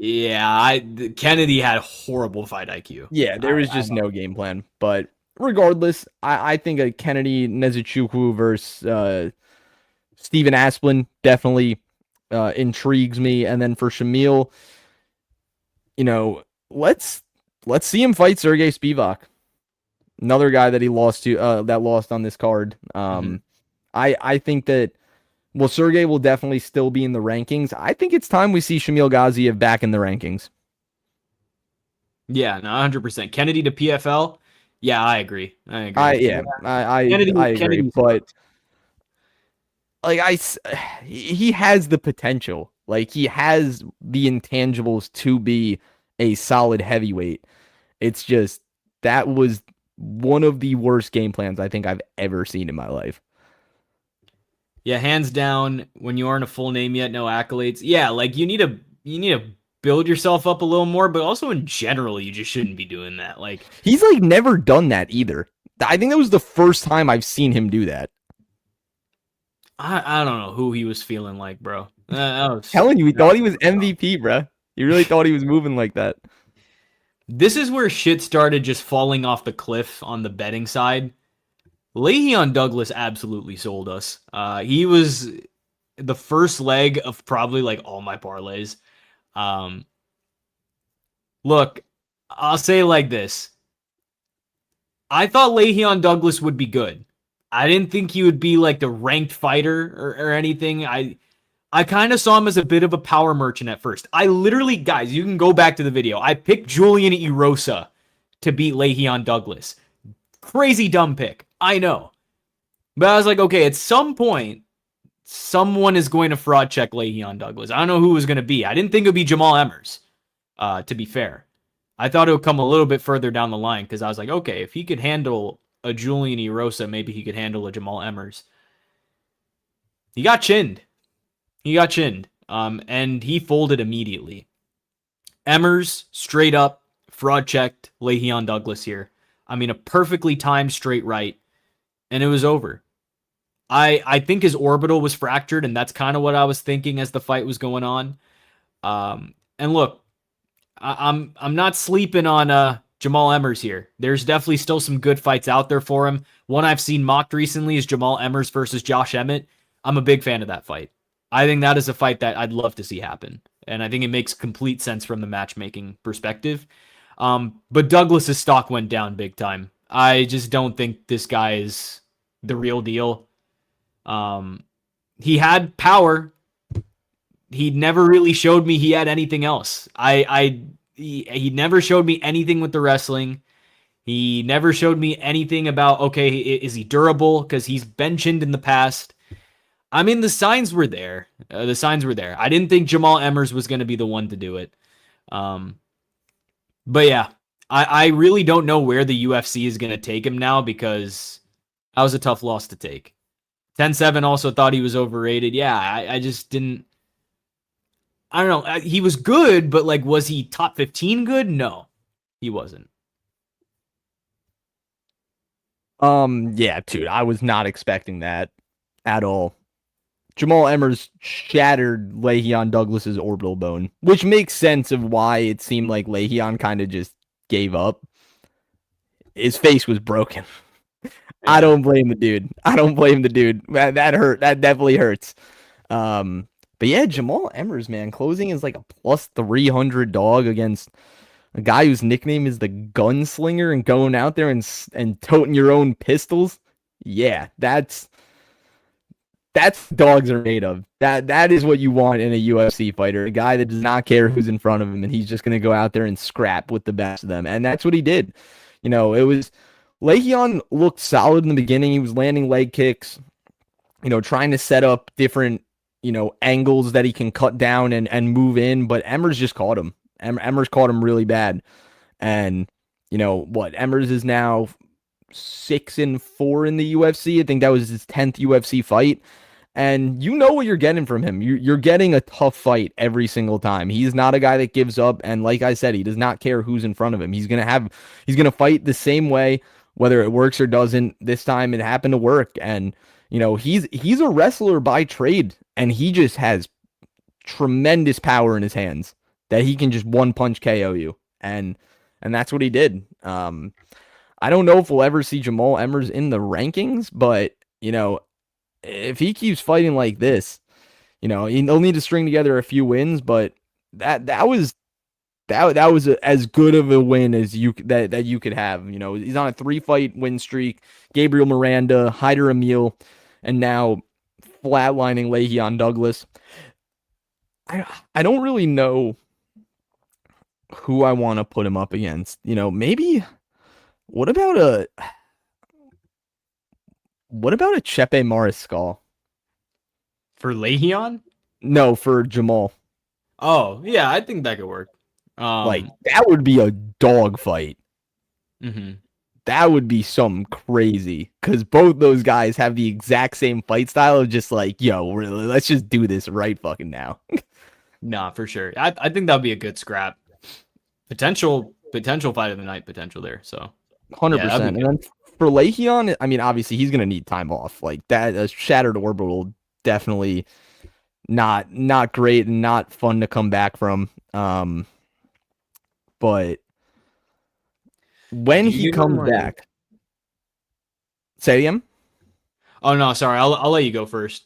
yeah, Kennedy had horrible fight IQ. Yeah, there was just no game plan. But regardless, I think a Kennedy Nezuchukwu versus Steven Asplin definitely intrigues me. And then for Shamil, let's see him fight Sergey Spivak, another guy that he lost to that lost on this card. I think that Sergey will definitely still be in the rankings. I think it's time we see Shamil Gaziev back in the rankings. Yeah, no, 100%. Kennedy to PFL. Yeah, I agree. I agree, but like he has the potential. Like he has the intangibles to be a solid heavyweight. It's just that was one of the worst game plans I think I've ever seen in my life. Yeah, hands down, when you aren't a full name yet, no accolades. Yeah, like you need to build yourself up a little more, but also in general, you just shouldn't be doing that. Like he's like never done that either. I think that was the first time I've seen him do that. I don't know who he was feeling like, bro. Telling you, he thought he was MVP, bro. He really thought he was moving like that. This is where shit started just falling off the cliff on the betting side. Le'Veon Douglas absolutely sold us. He was the first leg of probably like all my parlays. Look, I'll say it like this. I thought Le'Veon Douglas would be good. I didn't think he would be like the ranked fighter or anything. I kind of saw him as a bit of a power merchant at first. I literally, guys, you can go back to the video. I picked Julian Erosa to beat Le'Veon Douglas. Crazy dumb pick. I know. But I was like, okay, at some point, someone is going to fraud check Le'Veon Douglas. I don't know who it was going to be. I didn't think it would be Jamal Emmers, to be fair. I thought it would come a little bit further down the line because I was like, okay, if he could handle a Julian Erosa, maybe he could handle a Jamal Emmers. He got chinned. And he folded immediately. Emmers, straight up, fraud checked Le'Veon Douglas here. I mean, a perfectly timed straight right, and it was over. I think his orbital was fractured, and that's kind of what I was thinking as the fight was going on. And look, I'm not sleeping on Jamal Emmers here. There's definitely still some good fights out there for him. One I've seen mocked recently is Jamal Emmers versus Josh Emmett. I'm a big fan of that fight. I think that is a fight that I'd love to see happen, and I think it makes complete sense from the matchmaking perspective. But Douglas's stock went down big time. I just don't think this guy is the real deal. He had power. He never really showed me he had anything else. He never showed me anything with the wrestling. He never showed me anything about, okay, is he durable? Because he's been chinned in the past. I mean, the signs were there. I didn't think Jamal Emmers was going to be the one to do it. But yeah, I really don't know where the UFC is going to take him now because that was a tough loss to take. 10-7 also thought he was overrated. Yeah, I just didn't. I don't know. He was good, but like, was he top 15 good? No, he wasn't. Yeah, dude, I was not expecting that at all. Jamal Emmers shattered Le'Veon Douglas's orbital bone, which makes sense of why it seemed like Le'Veon kind of just gave up. His face was broken. Yeah. I don't blame the dude. That hurt. That definitely hurts. But yeah, Jamal Emmers, man, closing is like a plus 300 dog against a guy whose nickname is the Gunslinger and going out there and toting your own pistols. Yeah, that's dogs are made of. That is what you want in a UFC fighter. A guy that does not care who's in front of him and he's just going to go out there and scrap with the best of them. And that's what he did. It was Le'Veon looked solid in the beginning. He was landing leg kicks, trying to set up different, angles that he can cut down and move in, but Emmers just caught him. Emmers caught him really bad. And Emmers is now 6-4 in the UFC. I think that was his 10th UFC fight. And you know what you're getting from him. You're getting a tough fight every single time. He's not a guy that gives up. And like I said, he does not care who's in front of him. He's going to fight the same way, whether it works or doesn't. This time it happened to work. And, he's a wrestler by trade, and he just has tremendous power in his hands that he can just one punch KO you. And that's what he did. I don't know if we'll ever see Jamal Emmers in the rankings, but if he keeps fighting like this, he'll need to string together a few wins. But that was as good of a win as you could have. He's on a 3-fight win streak. Gabriel Miranda, Hyder Emil, and now flatlining Le'Veon Douglas. I don't really know who I want to put him up against. Maybe what about a Chepe Mariscal? For Le'Veon? No, for Jamal. Oh, yeah, I think that could work. That would be a dog fight. Mm-hmm. That would be something crazy because both those guys have the exact same fight style of just like, yo, let's just do this right fucking now. Nah, for sure. I think that'd be a good scrap. Potential fight of the night potential there. So 100%. And then for Le'Veon, I mean, obviously he's gonna need time off. Like that, a shattered orbital definitely not great and not fun to come back from. But when he comes back, say again. Oh no, sorry. I'll let you go first.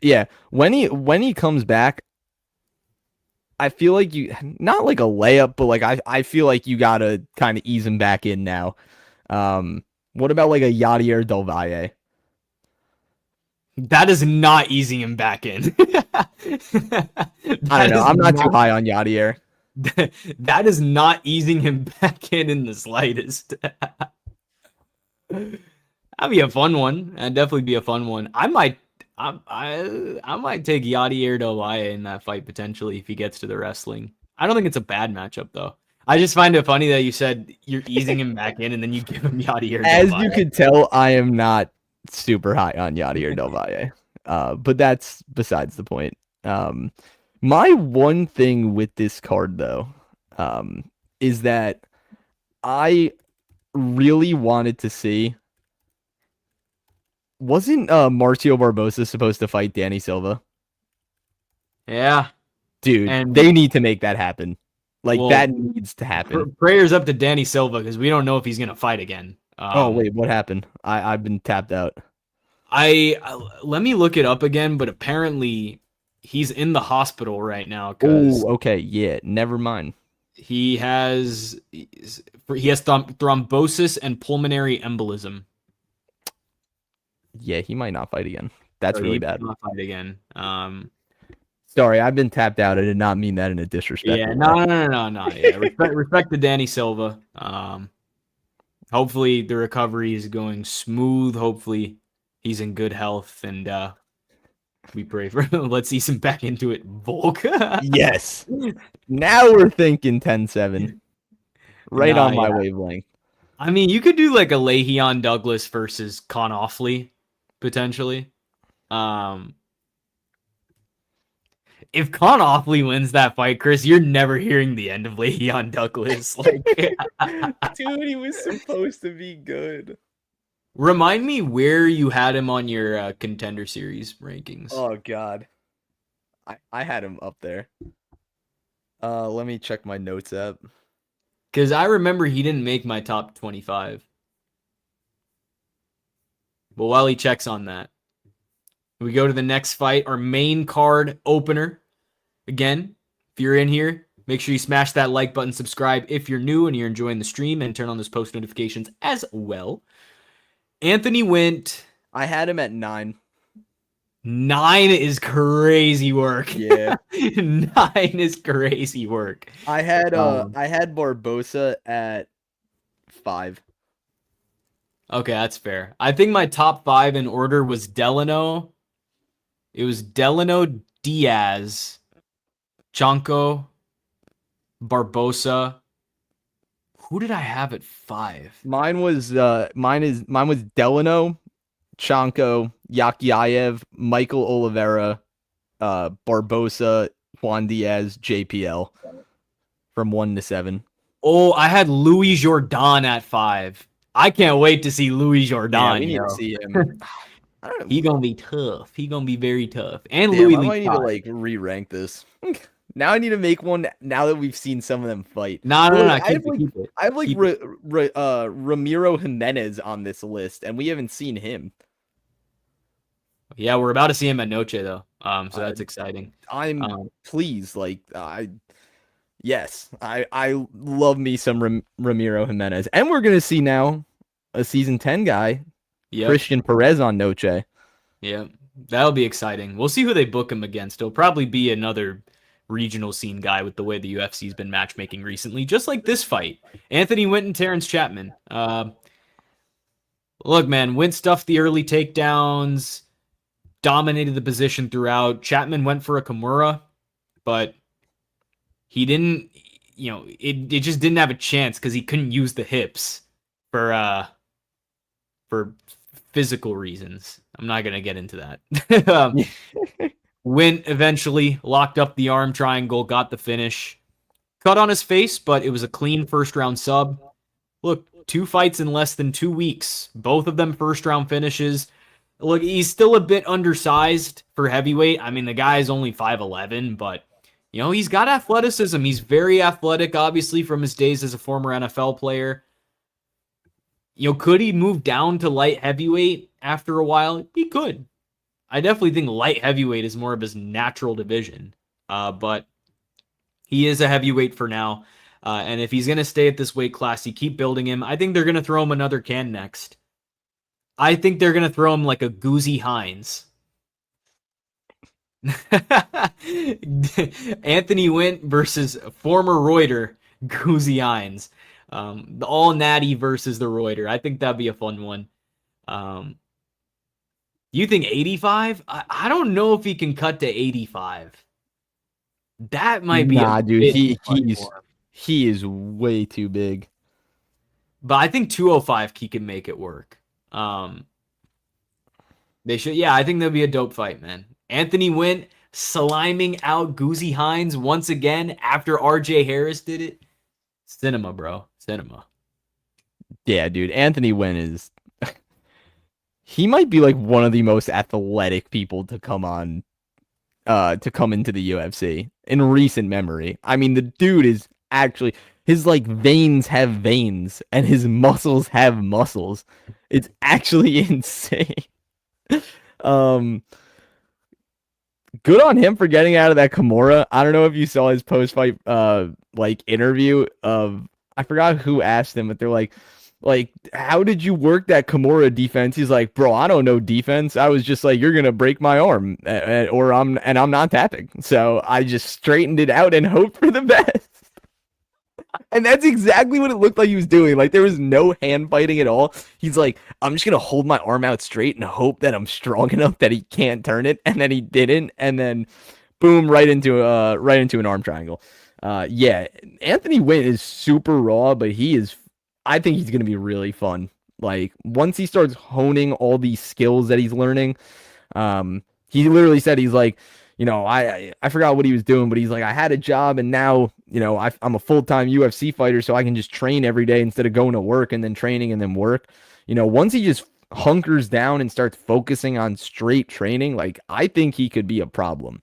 Yeah, when he comes back, I feel like you not like a layup, but like I feel like you gotta kind of ease him back in now. What about like a Yadier Del Valle? That is not easing him back in. I don't know. I'm not too high on Yadier. That is not easing him back in the slightest. That'd be a fun one. That'd definitely be a fun one. I might take Yadier Del Valle in that fight potentially if he gets to the wrestling. I don't think it's a bad matchup though. I just find it funny that you said you're easing him back in and then you give him Yadier Del Valle. As you could tell, I am not super high on Yadier Del Valle. But that's besides the point. My one thing with this card, though, is that I really wanted to see. Wasn't Marcio Barbosa supposed to fight Danny Silva? Yeah. Dude, and they need to make that happen. That needs to happen. Prayers up to Danny Silva because we don't know if he's going to fight again. Wait, what happened? I've been tapped out. Let me look it up again, but apparently he's in the hospital right now. Oh, okay, yeah, never mind. He has thrombosis and pulmonary embolism. Yeah, he might not fight again. That's really bad. Not fight again. Sorry, I've been tapped out. I did not mean that in a disrespectful way. No. Yeah, respect to Danny Silva. Hopefully the recovery is going smooth. Hopefully he's in good health, and we pray for him. Let's ease him back into it, Volk. Yes. Now we're thinking 10-7. Right on my wavelength. I mean, you could do like a Le'Veon Douglas versus Con Offley, potentially. If Con Offley wins that fight, Chris, you're never hearing the end of Le'Veon Douglas. Dude, he was supposed to be good. Remind me where you had him on your contender series rankings. Oh God, I had him up there. Let me check my notes app. Because I remember he didn't make my top 25. But while he checks on that, we go to the next fight, our main card opener. Again, if you're in here, make sure you smash that like button, subscribe if you're new and you're enjoying the stream, and turn on those post notifications as well. Anthony went. I had him at 9. 9 is crazy work. Yeah. 9 is crazy work. I had Barbosa at 5. Okay, that's fair. I think my top 5 in order was Delano. It was Delano, Diaz, Chanko, Barbosa. Who did I have at 5? Mine was Delano, Chanko, Yakyaev, Michael Oliveira, Barbosa, Juan Diaz, JPL from 1 to 7. Oh, I had Louis Jordan at 5. I can't wait to see Louis Jordan. Yeah, we need to see him. He gonna be tough. He gonna be very tough. And Damn, Louis, I might need to like re-rank this. Now I need to make one now that we've seen some of them fight. No, But no, like, no. Keep it. Keep it. I have like Keep it. Ramiro Jimenez on this list, and we haven't seen him. Yeah, we're about to see him at Noche though. So Uh, that's exciting. I'm Um, pleased. Like yes, I love me some Ramiro Jimenez, and we're gonna see now a season 10 guy, yep. Christian Perez on Noche. Yeah, that'll be exciting. We'll see who they book him against. It'll probably be another regional scene guy with the way the UFC's been matchmaking recently, just like this fight. Anthony Wint and Terrence Chapman. Look, man, Wint stuffed the early takedowns, dominated the position throughout. Chapman went for a Kimura, but he didn't, it just didn't have a chance because he couldn't use the hips for physical reasons. I'm not gonna get into that. Wint eventually locked up the arm triangle, got the finish. Cut on his face, but it was a clean first round sub. Look, 2 fights in less than 2 weeks. Both of them first round finishes. Look, he's still a bit undersized for heavyweight. I mean, the guy is only 5'11", but he's got athleticism. He's very athletic, obviously, from his days as a former NFL player. Could he move down to light heavyweight after a while? He could. I definitely think light heavyweight is more of his natural division. But he is a heavyweight for now. And if he's going to stay at this weight class, you keep building him. I think they're going to throw him another can next. I think they're going to throw him like a Goozy Hines. Anthony Wint versus former Reuter, Goozy Hines. The all natty versus the Reuter. I think that'd be a fun one. You think 85? I don't know if he can cut to 85. That might be dude. He is way too big. But I think 205 he can make it work. They should. Yeah, I think that'd be a dope fight, man. Anthony Wint sliming out Goozy Hines once again after RJ Harris did it. Cinema, bro. Cinema. Yeah, dude. Anthony Wint is. He might be like one of the most athletic people to come on, to come into the UFC in recent memory. I mean, the dude is actually, his like veins have veins and his muscles have muscles. It's actually insane. Good on him for getting out of that Kimura. I don't know if you saw his post-fight like interview of, I forgot who asked him, but they're like, how did you work that Kimura defense? He's like, bro, I don't know defense. I was just like, you're gonna break my arm, or I'm not tapping. So I just straightened it out and hoped for the best. And that's exactly what it looked like he was doing. Like, there was no hand fighting at all. He's like, I'm just gonna hold my arm out straight and hope that I'm strong enough that he can't turn it. And then he didn't. And then, boom, right into an arm triangle. Yeah, Anthony Wint is super raw, but I think he's gonna be really fun. Like, once he starts honing all these skills that he's learning, he literally said, he's like, I forgot what he was doing, but he's like, I had a job and now, I'm a full-time UFC fighter, so I can just train every day instead of going to work and then training and then work. Once he just hunkers down and starts focusing on straight training, like, I think he could be a problem.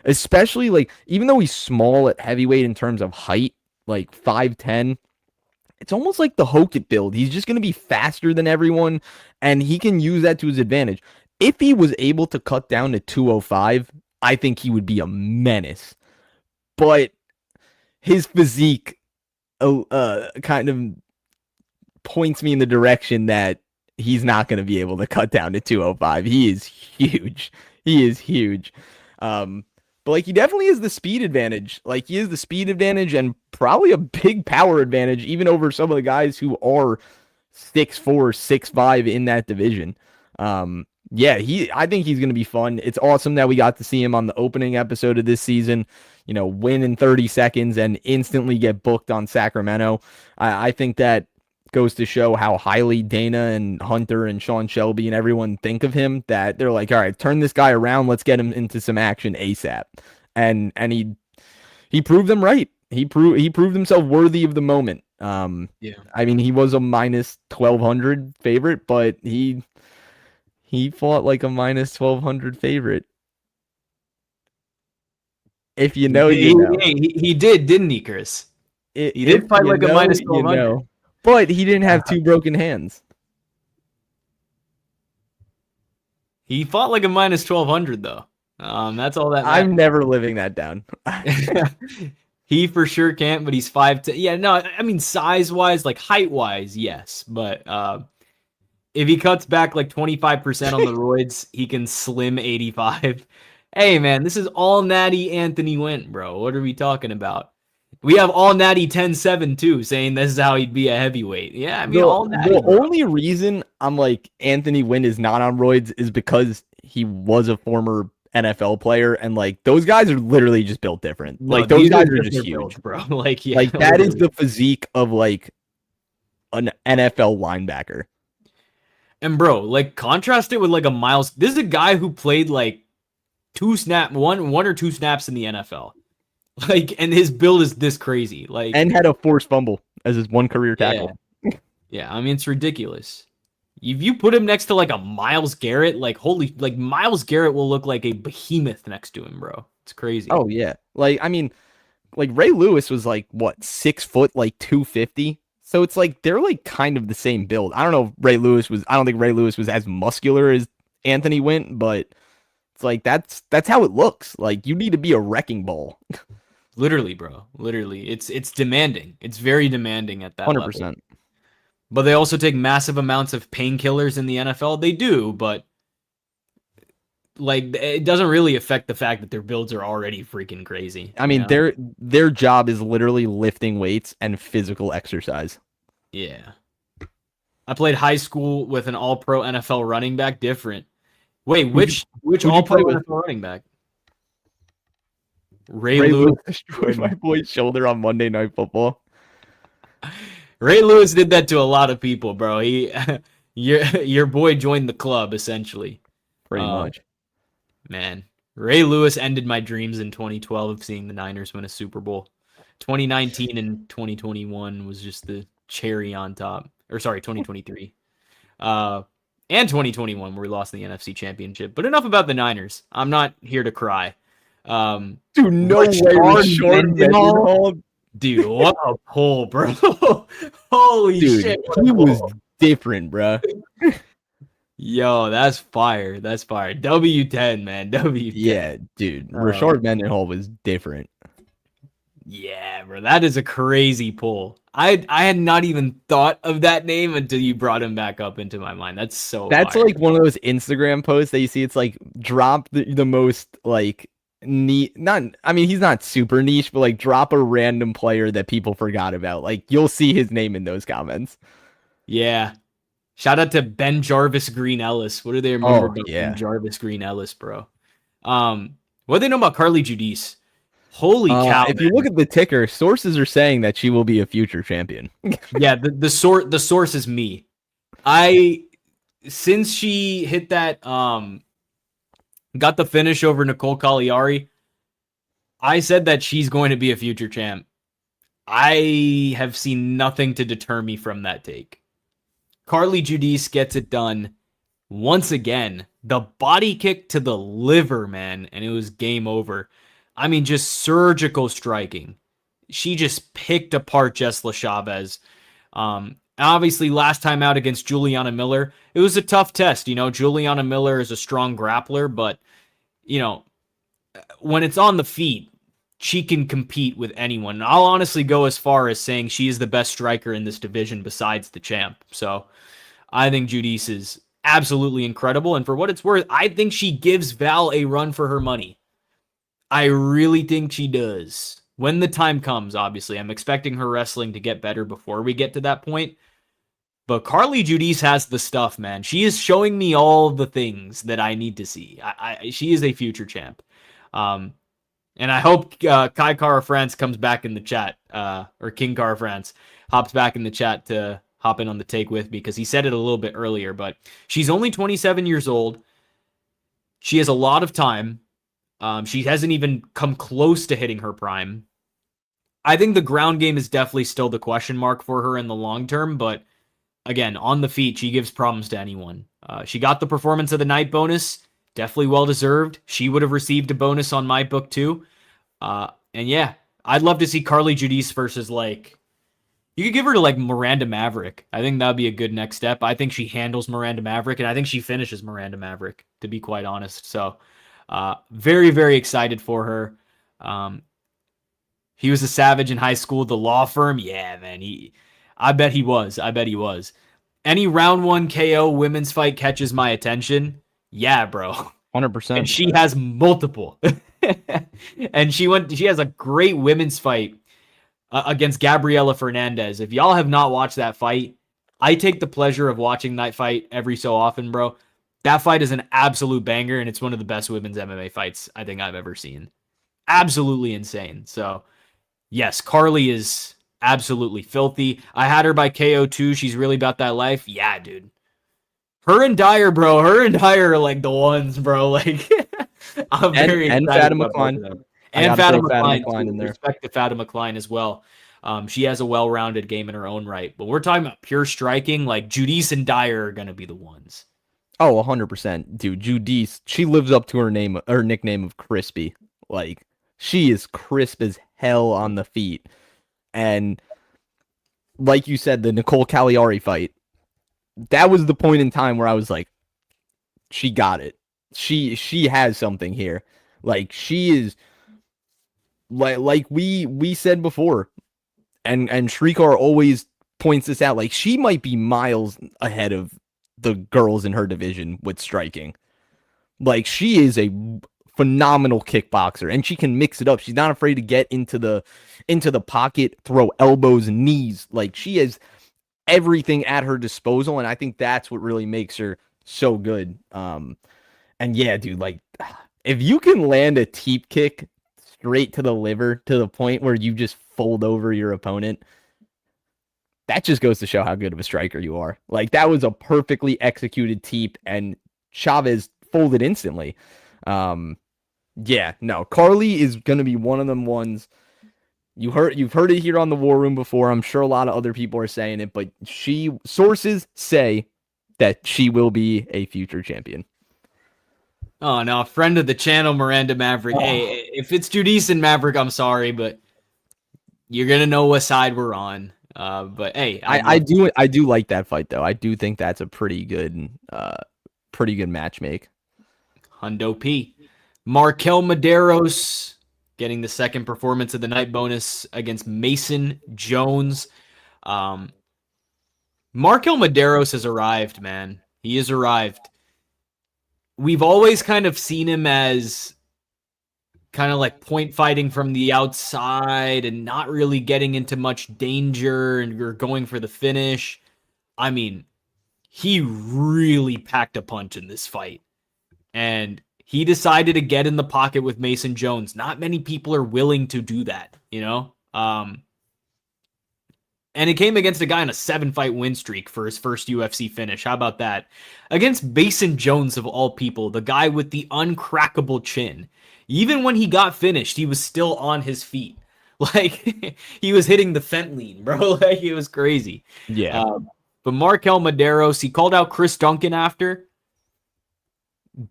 Especially, like, even though he's small at heavyweight in terms of height, like 5'10", it's almost like the Hokit build. He's just going to be faster than everyone, and he can use that to his advantage. If he was able to cut down to 205, I think he would be a menace. But his physique kind of points me in the direction that he's not going to be able to cut down to 205. He is huge. He is huge. But like, he definitely has the speed advantage. Like, he has the speed advantage and probably a big power advantage, even over some of the guys who are 6'4", 6'5" in that division. Yeah, I think he's going to be fun. It's awesome that we got to see him on the opening episode of this season, win in 30 seconds and instantly get booked on Sacramento. I think that goes to show how highly Dana and Hunter and Sean Shelby and everyone think of him, that they're like, all right, turn this guy around. Let's get him into some action ASAP. And he proved them right. He proved himself worthy of the moment. Yeah. I mean, he was a minus 1,200 favorite, but he fought like a minus 1,200 favorite. If you know, you know. He did, didn't he, Chris? He did fight like a minus 1200. You know. But he didn't have 2 broken hands. He fought like a minus 1200 though. That's all that matters. I'm never living that down. He for sure can't, but he's 5'10". Yeah, no, I mean size wise, like height wise, yes, but if he cuts back like 25% on the roids, he can slim 85. Hey man, this is all natty Anthony Went, bro. What are we talking about? We have all natty 10-7 too, saying this is how he'd be a heavyweight. Yeah, I mean all natty. The only reason I'm like Anthony Wynn is not on roids is because he was a former NFL player, and like those guys are literally just built different. Like those guys are just huge, built, bro. Like yeah, like that is the physique of like an NFL linebacker. And bro, like contrast it with like a Miles. This is a guy who played like one or two snaps in the NFL. Like, and his build is this crazy. Like, and had a forced fumble as his one career tackle. Yeah, I mean it's ridiculous. If you put him next to like a Myles Garrett, like Myles Garrett will look like a behemoth next to him, bro. It's crazy. Oh yeah, like I mean, like Ray Lewis was like what 6 foot, like 250. So it's like they're like kind of the same build. I don't know if Ray Lewis was. I don't think Ray Lewis was as muscular as Anthony Went, but it's like that's how it looks. Like you need to be a wrecking ball. Literally, bro. Literally, it's demanding. It's very demanding at that 100%. level. But they also take massive amounts of painkillers in the NFL. They do, but like it doesn't really affect the fact that their builds are already freaking crazy. I mean, their job is literally lifting weights and physical exercise. Yeah. I played high school with an all-pro NFL running back. Different. Wait, which all-pro NFL running back? Ray Lewis destroyed my boy's shoulder on Monday Night Football. Ray Lewis did that to a lot of people, bro. Your boy joined the club essentially. Pretty much. Man, Ray Lewis ended my dreams in 2012 of seeing the Niners win a Super Bowl. 2019 and 2021 was just the cherry on top. Or sorry, 2023. And 2021 where we lost in the NFC Championship. But enough about the Niners. I'm not here to cry. Dude, no way. Dude, what a pull, bro. Holy shit. He was different, bro. Yo, that's fire. That's fire. W10, man. W10. Yeah, dude. Rashard Mendenhall was different. Yeah, bro. That is a crazy pull. I had not even thought of that name until you brought him back up into my mind. That's fire. Like one of those Instagram posts that you see. It's like drop the most like he's not super niche, but like drop a random player that people forgot about. Like you'll see his name in those comments. Yeah. Shout out to Ben Jarvis Green Ellis. What do they remember about Ben Jarvis Green Ellis, bro? What do they know about Carly Judice? Holy cow. If you look at the ticker, sources are saying that she will be a future champion. Yeah, the source is me. Since she hit that got the finish over Nicole Cagliari, I said that she's going to be a future champ. I have seen nothing to deter me from that take. Carly Judice gets it done once again. The body kick to the liver, man, and it was game over. I mean, just surgical striking. She just picked apart Jesla Chavez. Obviously, last time out against Juliana Miller, it was a tough test. You know, Juliana Miller is a strong grappler, but, you know, when it's on the feet, she can compete with anyone. And I'll honestly go as far as saying she is the best striker in this division besides the champ. So I think Judice is absolutely incredible. And for what it's worth, I think she gives Val a run for her money. I really think she does. When the time comes, obviously. I'm expecting her wrestling to get better before we get to that point. But Carly Judice has the stuff, man. She is showing me all the things that I need to see. She is a future champ. And I hope Kai Kara France comes back in the chat, or King Kara France hops back in the chat to hop in on the take with me, because he said it a little bit earlier, but she's only 27 years old. She has a lot of time. She hasn't even come close to hitting her prime. I think the ground game is definitely still the question mark for her in the long term, but again, on the feet, she gives problems to anyone. She got the performance of the night bonus, definitely well-deserved. She would have received a bonus on my book too. And yeah, I'd love to see Carly Judice versus like, you could give her to like Miranda Maverick. I think that'd be a good next step. I think she handles Miranda Maverick, and I think she finishes Miranda Maverick, to be quite honest. So, very, very excited for her. He was a savage in high school. The law firm, yeah, man. I bet he was. I bet he was. Any round one KO women's fight catches my attention. Yeah, bro. 100%. And she has multiple. And she has a great women's fight against Gabriela Fernandez. If y'all have not watched that fight, I take the pleasure of watching that fight every so often, bro. That fight is an absolute banger, and it's one of the best women's MMA fights I think I've ever seen. Absolutely insane. So, yes, Carly is absolutely filthy. I had her by KO too. She's really about that life. Yeah, dude. Her and Dyer, bro. Her and Dyer are like the ones, bro. Like, I'm very excited Fatima about Klein. them. And Fatima Klein in there. Respect to Fatima Klein as well. She has a well-rounded game in her own right. But we're talking about pure striking. Like, Judice and Dyer are going to be the ones. Oh, 100%. Dude, Judice, she lives up to her nickname of Crispy. Like, she is crisp as hell on the feet. And like you said, the Nicole Cagliari fight, that was the point in time where I was like, she got it. She has something here. Like, she is like we said before, and Shrikar always points this out, like, she might be miles ahead of the girls in her division with striking. Like, she is a phenomenal kickboxer, and she can mix it up. She's not afraid to get into the pocket, throw elbows and knees. Like, she has everything at her disposal, and I think that's what really makes her so good. And yeah, dude, like, if you can land a teep kick straight to the liver to the point where you just fold over your opponent, that just goes to show how good of a striker you are. Like, that was a perfectly executed teep, and Chavez folded instantly. Yeah, no, Carly is going to be one of them ones. You've heard it here on the War Room before. I'm sure a lot of other people are saying it, but sources say that she will be a future champion. Oh, no, friend of the channel, Miranda Maverick. Oh. Hey, if it's Judice and Maverick, I'm sorry, but you're going to know what side we're on. But hey, I do like that fight, though. I do think that's a pretty good matchmake. Hundo P. Markel Medeiros getting the second performance of the night bonus against Mason Jones. Markel Medeiros has arrived, man. He has arrived. We've always kind of seen him as kind of like point fighting from the outside and not really getting into much danger and you're going for the finish. I mean, he really packed a punch in this fight. And he decided to get in the pocket with Mason Jones. Not many people are willing to do that, you know? And it came against a guy on a 7-fight win streak for his first UFC finish. How about that? Against Mason Jones, of all people, the guy with the uncrackable chin. Even when he got finished, he was still on his feet. Like, he was hitting the fentanyl, bro. Like, it was crazy. Yeah. But Markel Medeiros, he called out Chris Duncan after.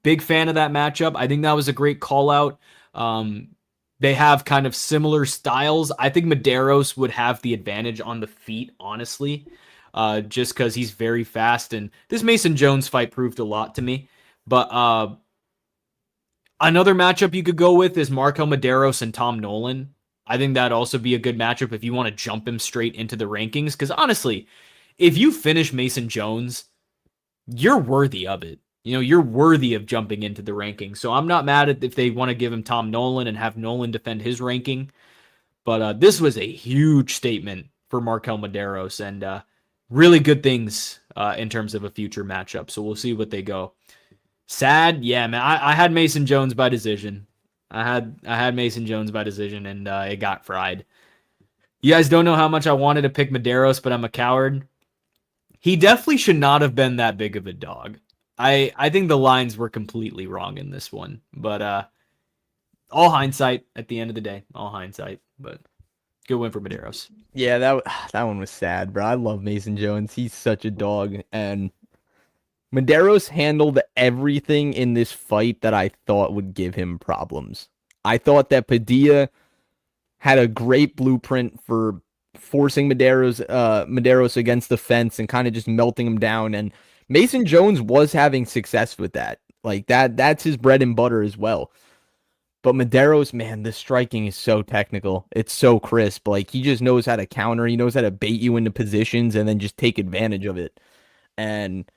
Big fan of that matchup. I think that was a great call out. They have kind of similar styles. I think Medeiros would have the advantage on the feet, honestly, just because he's very fast. And this Mason Jones fight proved a lot to me. But another matchup you could go with is Markel Medeiros and Tom Nolan. I think that'd also be a good matchup if you want to jump him straight into the rankings. Because honestly, if you finish Mason Jones, you're worthy of it. You know, you're worthy of jumping into the rankings. So I'm not mad at if they want to give him Tom Nolan and have Nolan defend his ranking. But this was a huge statement for Markel Medeiros and really good things in terms of a future matchup. So we'll see what they go. Sad, yeah, man. I had Mason Jones by decision. I had Mason Jones by decision, and it got fried. You guys don't know how much I wanted to pick Medeiros, but I'm a coward. He definitely should not have been that big of a dog. I think the lines were completely wrong in this one, but all hindsight at the end of the day, all hindsight. But good win for Medeiros. Yeah, that one was sad, bro. I love Mason Jones. He's such a dog, and Medeiros handled everything in this fight that I thought would give him problems. I thought that Padilla had a great blueprint for forcing Medeiros against the fence and kind of just melting him down. And Mason Jones was having success with that. Like that's his bread and butter as well. But Medeiros, man, the striking is so technical. It's so crisp. Like he just knows how to counter. He knows how to bait you into positions and then just take advantage of it. And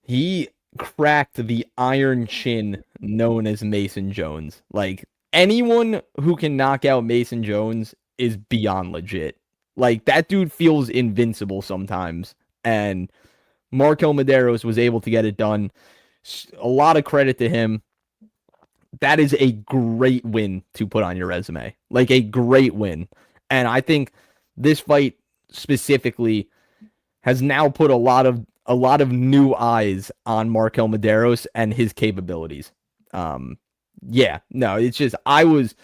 he cracked the iron chin known as Mason Jones. Like anyone who can knock out Mason Jones is beyond legit. Like that dude feels invincible sometimes. And Markel Medeiros was able to get it done. A lot of credit to him. That is a great win to put on your resume. Like a great win. And I think this fight specifically has now put a lot of new eyes on Markel Medeiros and his capabilities. Yeah, no, it's just I was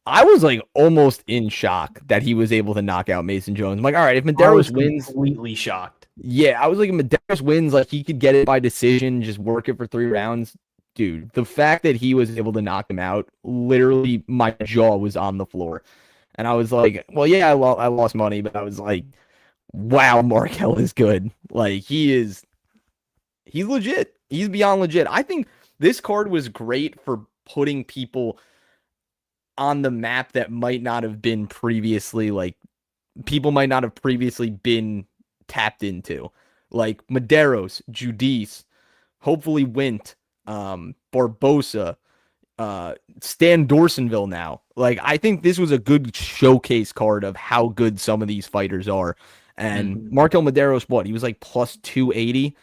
like almost in shock that he was able to knock out Mason Jones. I'm like, all right, if Medeiros wins, completely shocked. Yeah, I was like, if Medeiros wins, like he could get it by decision, just work it for 3 rounds. Dude, the fact that he was able to knock him out, literally my jaw was on the floor. And I was like, well, yeah, I lost money, but I was like, wow, Markel is good. Like he's legit. He's beyond legit. I think this card was great for putting people on the map that might not have been previously, like people might not have previously been tapped into. Like Medeiros, Judice, hopefully Wint, Barbosa, Stan Dorsonville now. Like I think this was a good showcase card of how good some of these fighters are. And Markel Medeiros, what? He was like plus 280.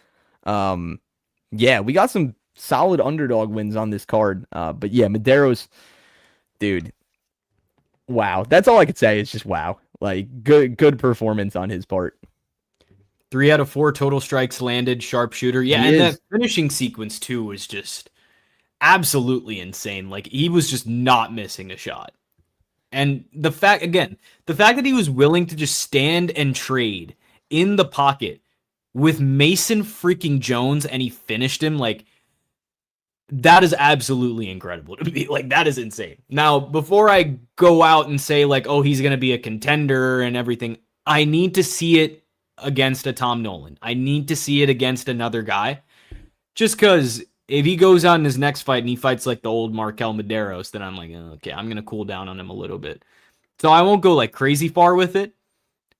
Yeah, we got some solid underdog wins on this card. But yeah, Medeiros, dude, wow. That's all I could say is just wow. Like good performance on his part. 3 out of 4 total strikes landed, sharpshooter. Yeah, and that finishing sequence too was just absolutely insane. Like he was just not missing a shot. And the fact that he was willing to just stand and trade in the pocket with Mason freaking Jones and he finished him, like that is absolutely incredible to me. Like that is insane. Now, before I go out and say like, oh, he's going to be a contender and everything, I need to see it against a Tom Nolan. I need to see it against another guy. Just because if he goes out in his next fight and he fights like the old Markel Medeiros, then I'm like, okay, I'm going to cool down on him a little bit. So I won't go like crazy far with it.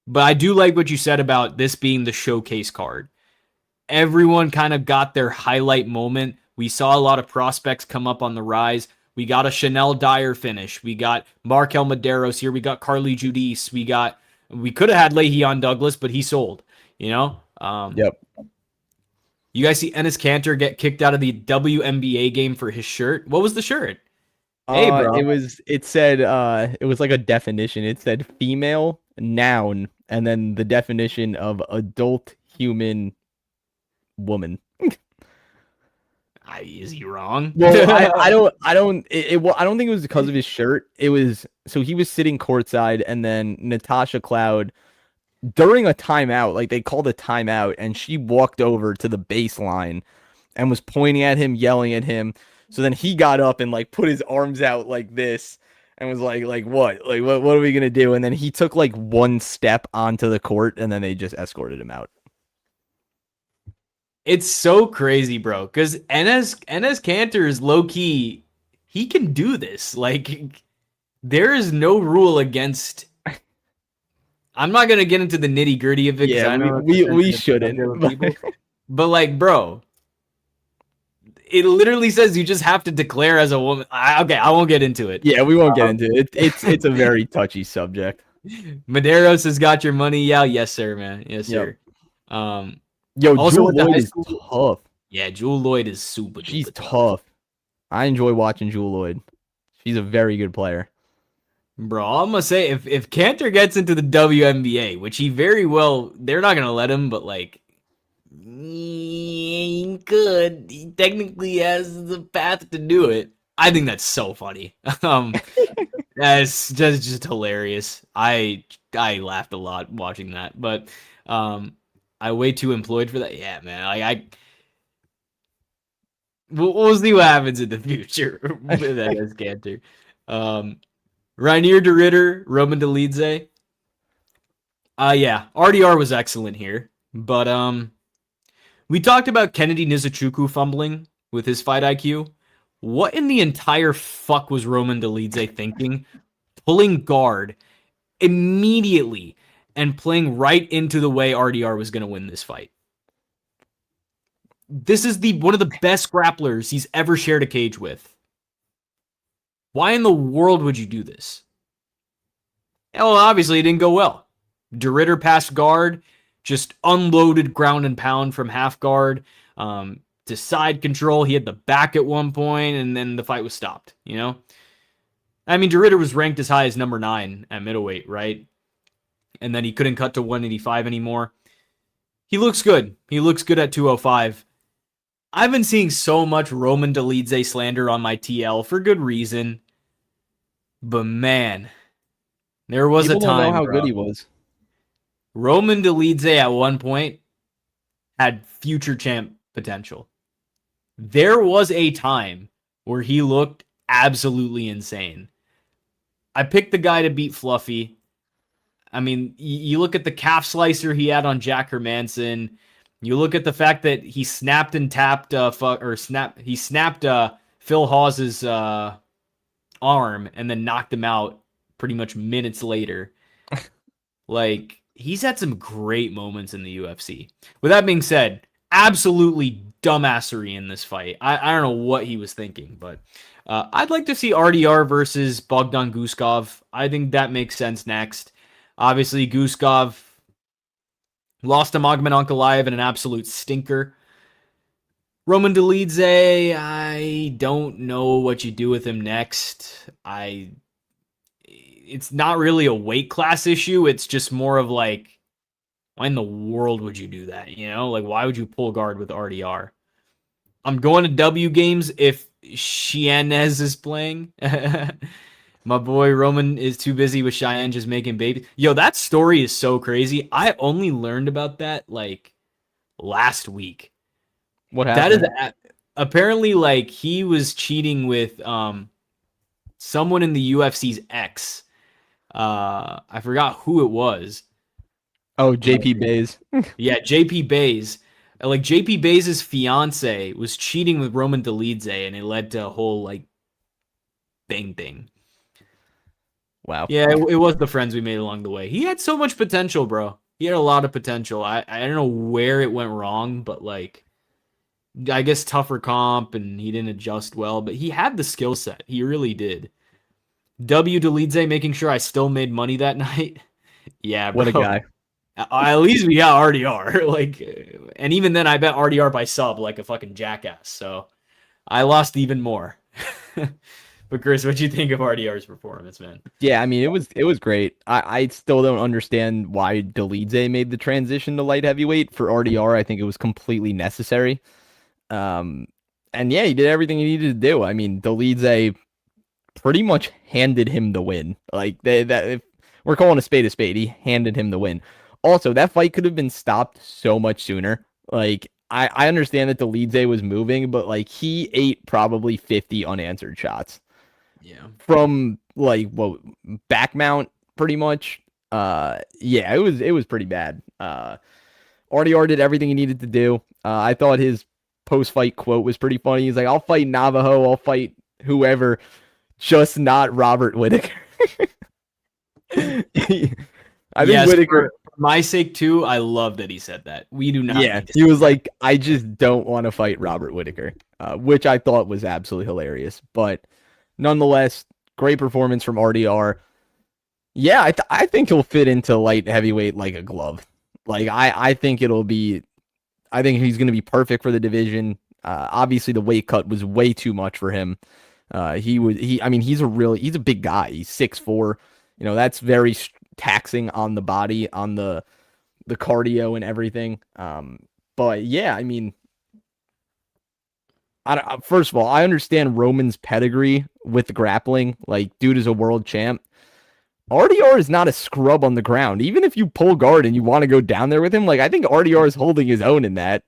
But I do like what you said about this being the showcase card. Everyone kind of got their highlight moment. We saw a lot of prospects come up on the rise. We got a Chanel Dyer finish. We got Markel Medeiros here. We got Carly Judice. We could have had Le'Veon Douglas, but he sold, you know? Yep. You guys see Enes Kanter get kicked out of the WNBA game for his shirt? What was the shirt? Hey, bro. It said it was like a definition. It said female noun and then the definition of adult human woman. Is he wrong? Well, I don't think it was because of his shirt. It was so he was sitting courtside and then Natasha Cloud during a timeout, like they called a timeout, and she walked over to the baseline and was pointing at him, yelling at him. So then he got up and like put his arms out like this and was like what? Like what are we gonna do? And then he took like one step onto the court and then they just escorted him out. It's so crazy, bro, because Enes Kanter is low-key. He can do this. Like, there is no rule against... I'm not going to get into the nitty-gritty of it. Yeah, we shouldn't. But, like, bro, it literally says you just have to declare as a woman. Okay, I won't get into it. Yeah, we won't get into it. It's a very touchy subject. Medeiros has got your money. Yeah, yes, sir, man. Yes, sir. Yo, also, Jewel Lloyd is tough. Yeah, Jewel Lloyd is super. She's tough. I enjoy watching Jewel Lloyd. She's a very good player. Bro, I'm gonna say if Kanter gets into the WNBA, which he very well, they're not gonna let him, but like he could. He technically has the path to do it. I think that's so funny. That's just hilarious. I laughed a lot watching that, but I way too employed for that. Yeah, man. We'll see what happens in the future with Enes Kanter. Rainier de Ritter, Roman Dolidze. Yeah, RDR was excellent here, but we talked about Kennedy Nizuchuku fumbling with his fight IQ. What in the entire fuck was Roman Dolidze thinking? Pulling guard immediately and playing right into the way RDR was going to win this fight. This is one of the best grapplers he's ever shared a cage with. Why in the world would you do this? Well, obviously it didn't go well. De Ritter passed guard, just unloaded ground and pound from half guard to side control. He had the back at one point, and then the fight was stopped, you know? I mean, De Ritter was ranked as high as number 9 at middleweight, right? And then he couldn't cut to 185 anymore. He looks good. He looks good at 205. I've been seeing so much Roman Dolidze slander on my TL for good reason. But man, there was People a time, don't know how bro. good he was. Roman Dolidze at one point had future champ potential. There was a time where he looked absolutely insane. I picked the guy to beat Fluffy. I mean, you look at the calf slicer he had on Jack Hermanson. You look at the fact that he snapped and tapped he snapped Phil Hawes's arm and then knocked him out pretty much minutes later. Like, he's had some great moments in the UFC. With that being said, absolutely dumbassery in this fight. I don't know what he was thinking, but I'd like to see RDR versus Bogdan Guskov. I think that makes sense next. Obviously, Guskov lost to Magomed Ankalaev in an absolute stinker. Roman Dolidze, I don't know what you do with him next. It's not really a weight class issue. It's just more of like, why in the world would you do that? You know, like, why would you pull guard with RDR? I'm going to W games if Hernandez is playing. My boy Roman is too busy with Cheyenne just making babies. Yo, that story is so crazy. I only learned about that like last week. What happened? That is apparently like he was cheating with someone in the UFC's ex. I forgot who it was. Oh, JP Bays. Yeah, JP Bays. Like JP Bays' fiance was cheating with Roman Dolidze, and it led to a whole like thing. Wow. Yeah, it was the friends we made along the way. He had so much potential, bro. He had a lot of potential. I don't know where it went wrong, but like, I guess tougher comp and he didn't adjust well, but he had the skill set. He really did. W Dolidze making sure I still made money that night. Yeah, bro. What a guy. At least we got RDR. Like, and even then I bet RDR by sub like a fucking jackass. So I lost even more. But Chris, what'd you think of RDR's performance, man? Yeah, I mean, it was great. I still don't understand why Dolidze made the transition to light heavyweight. For RDR, I think it was completely necessary. And yeah, he did everything he needed to do. I mean, Dolidze pretty much handed him the win. Like, if we're calling a spade, he handed him the win. Also, that fight could have been stopped so much sooner. Like, I understand that Dolidze was moving, but like, he ate probably 50 unanswered shots. Yeah. From like back mount pretty much. Yeah, it was pretty bad. RDR did everything he needed to do. I thought his post-fight quote was pretty funny. He's like, "I'll fight Navajo, I'll fight whoever, just not Robert Whittaker." I think Whittaker, for my sake too, I love that he said that. We do not. Yeah, he was like, "I just don't want to fight Robert Whittaker," which I thought was absolutely hilarious. But nonetheless, great performance from RDR. Yeah, I think he'll fit into light heavyweight like a glove. Like, I think it'll be, I think he's going to be perfect for the division. Obviously, the weight cut was way too much for him. I mean, he's a big guy. He's 6'4". You know, that's very taxing on the body, on the cardio and everything. But yeah, I mean, first of all, I understand Roman's pedigree with the grappling. Like, dude is a world champ. RDR is not a scrub on the ground. Even if you pull guard and you want to go down there with him, like, I think RDR is holding his own in that.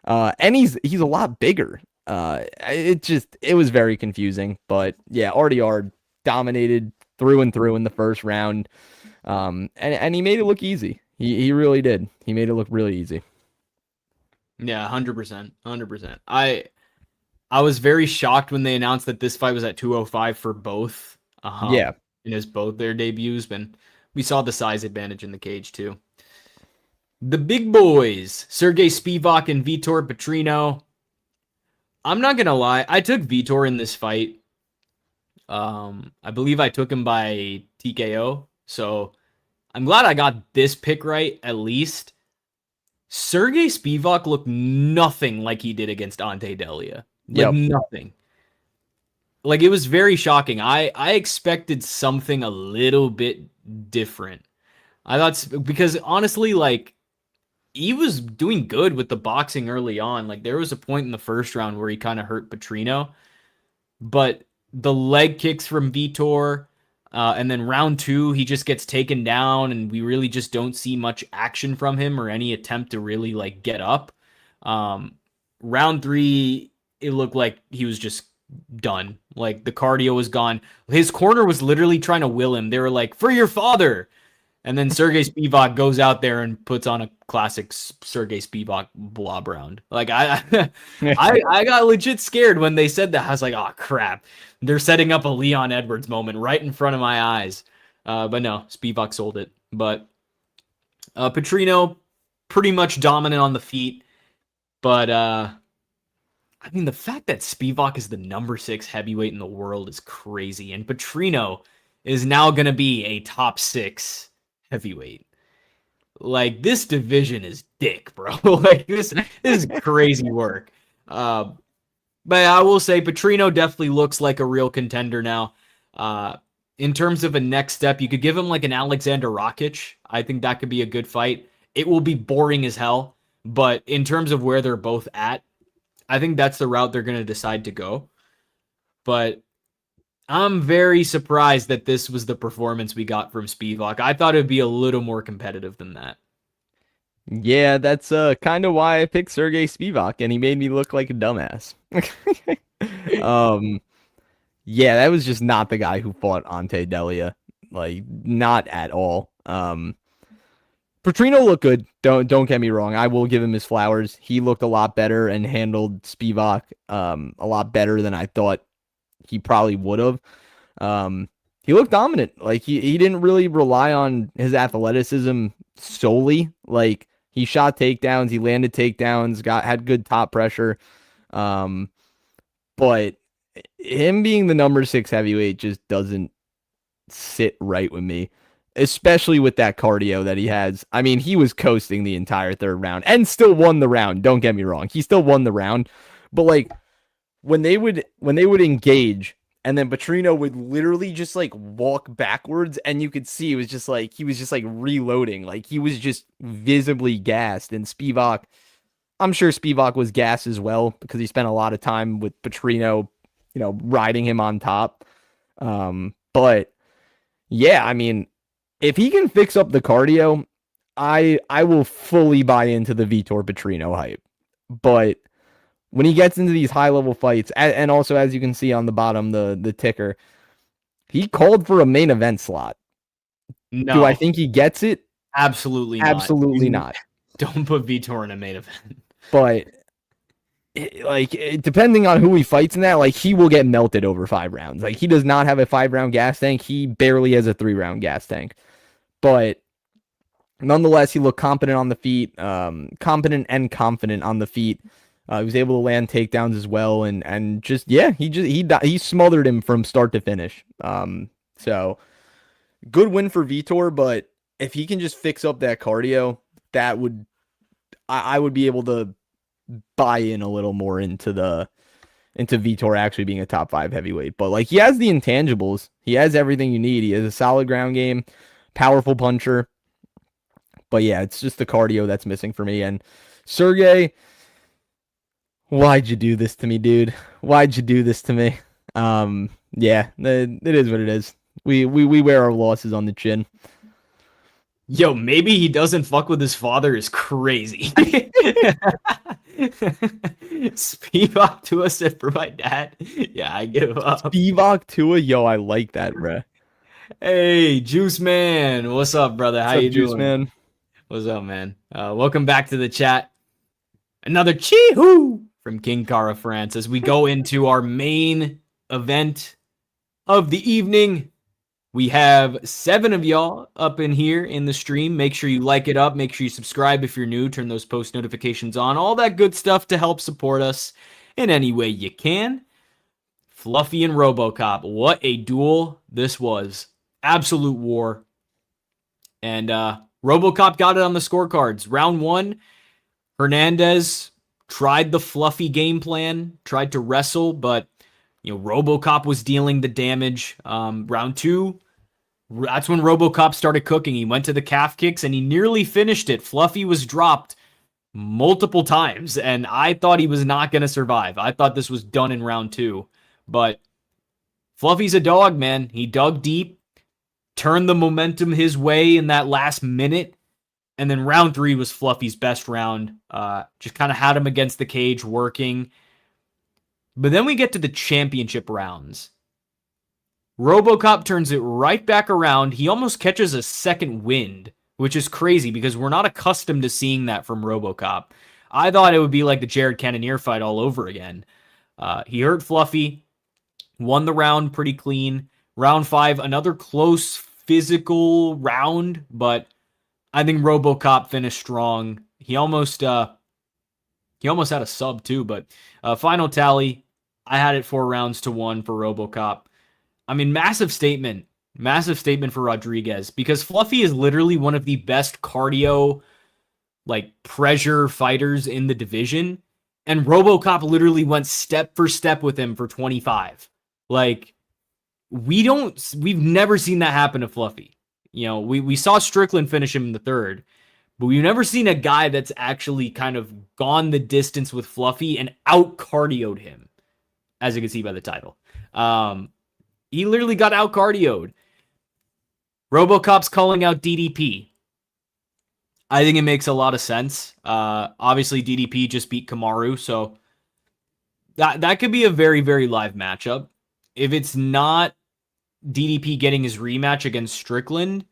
And he's a lot bigger. It was very confusing. But yeah, RDR dominated through and through in the first round. And he made it look easy. He really did. He made it look really easy. Yeah, 100%. 100%. I was very shocked when they announced that this fight was at 205 for both. Yeah. In his both their debuts, but we saw the size advantage in the cage too. The big boys, Sergey Spivak and Vitor Petrino. I'm not gonna lie, I took Vitor in this fight. I believe I took him by TKO, so I'm glad I got this pick right at least. Sergey Spivak looked nothing like he did against Ante Delia. Like nothing. Like, it was very shocking. I expected something a little bit different. I thought, because honestly, like, he was doing good with the boxing early on. Like, there was a point in the first round where he kind of hurt Petrino, but the leg kicks from Vitor, and then round 2, he just gets taken down, and we really just don't see much action from him or any attempt to really, like, get up. Round 3, it looked like he was just done. Like, the cardio was gone. His corner was literally trying to will him. They were like, "For your father." And then Sergey Spivak goes out there and puts on a classic Sergey Spivak blob round. Like, I got legit scared when they said that. I was like, "Oh crap, they're setting up a Leon Edwards moment right in front of my eyes." But no, Spivak sold it. But Petrino pretty much dominant on the feet. But I mean, the fact that Spivak is the number 6 heavyweight in the world is crazy, and Petrino is now going to be a top 6 heavyweight. Like, this division is dick, bro. Like, this is crazy work. But I will say Petrino definitely looks like a real contender now. In terms of a next step, you could give him like an Alexander Rakic. I think that could be a good fight. It will be boring as hell, but in terms of where they're both at, I think that's the route they're going to decide to go. But I'm very surprised that this was the performance we got from Spivak. I thought it would be a little more competitive than that. Yeah, that's kind of why I picked Sergey Spivak, and he made me look like a dumbass. Yeah, that was just not the guy who fought Ante Delia. Like, not at all. Petrino looked good. Don't get me wrong. I will give him his flowers. He looked a lot better and handled Spivak a lot better than I thought he probably would have. He looked dominant. Like, he didn't really rely on his athleticism solely. Like, he shot takedowns, he landed takedowns, had good top pressure. But him being the number 6 heavyweight just doesn't sit right with me, especially with that cardio that he has. I mean, he was coasting the entire third round and still won the round. Don't get me wrong. He still won the round. But like, when they would engage, and then Petrino would literally just like walk backwards, and you could see he was just like reloading. Like, he was just visibly gassed. And Spivak, I'm sure Spivak was gassed as well, because he spent a lot of time with Petrino, riding him on top. But yeah, I mean, if he can fix up the cardio, I will fully buy into the Vitor Petrino hype. But when he gets into these high-level fights, and also, as you can see on the bottom, the ticker, he called for a main event slot. No. Do I think he gets it? Absolutely not. Absolutely not. Don't put Vitor in a main event. But, like, depending on who he fights in that, like, he will get melted over 5 rounds. Like, he does not have a 5-round gas tank. He barely has a 3-round gas tank. But nonetheless, he looked competent on the feet, competent and confident on the feet. He was able to land takedowns as well, and just, yeah, he smothered him from start to finish. So good win for Vitor, but if he can just fix up that cardio, that would, I would be able to buy in a little more into Vitor actually being a top 5 heavyweight. But like, he has the intangibles, he has everything you need. He has a solid ground game, powerful puncher. But yeah, it's just the cardio that's missing for me. And Sergey, why'd you do this to me, dude? Why'd you do this to me? Yeah, it is what it is. We wear our losses on the chin. Yo, maybe he doesn't fuck with his father is crazy. Spivak to us for my dad. Yeah, I give up. Spivak Tua, yo, I like that, bruh. Hey, Juice Man. What's up, brother? How What's up, you Juice doing? Man? What's up, man? Welcome back to the chat. Another chee-hoo from King Cara France as we go into our main event of the evening. We have 7 of y'all up in here in the stream. Make sure you like it up. Make sure you subscribe if you're new. Turn those post notifications on. All that good stuff to help support us in any way you can. Fluffy and Robocop. What a duel this was. Absolute war. And Robocop got it on the scorecards. Round 1, Hernandez tried the Fluffy game plan, tried to wrestle, but Robocop was dealing the damage. Round 2, that's when Robocop started cooking. He went to the calf kicks and he nearly finished it. Fluffy was dropped multiple times, and I thought he was not going to survive. I thought this was done in round 2, but Fluffy's a dog, man. He dug deep, turned the momentum his way in that last minute, and then round 3 was Fluffy's best round. Just kind of had him against the cage working. But then we get to the championship rounds. Robocop turns it right back around. He almost catches a second wind, which is crazy because we're not accustomed to seeing that from Robocop. I thought it would be like the Jared Cannonier fight all over again. He hurt Fluffy, won the round pretty clean. Round 5, another close physical round, but I think Robocop finished strong. He almost had a sub too, but final tally, I had it 4-1 for Robocop. I mean, massive statement for Rodrigues because Fluffy is literally one of the best cardio, like pressure fighters in the division, and Robocop literally went step for step with him for 25. Like, we've never seen that happen to Fluffy. We saw Strickland finish him in the 3rd, but we've never seen a guy that's actually kind of gone the distance with Fluffy and out-cardio'd him, as you can see by the title. He literally got out-cardio'd. Robocop's calling out DDP. I think it makes a lot of sense. Obviously, DDP just beat Kamaru, so that could be a very, very live matchup. If it's not DDP getting his rematch against Strickland,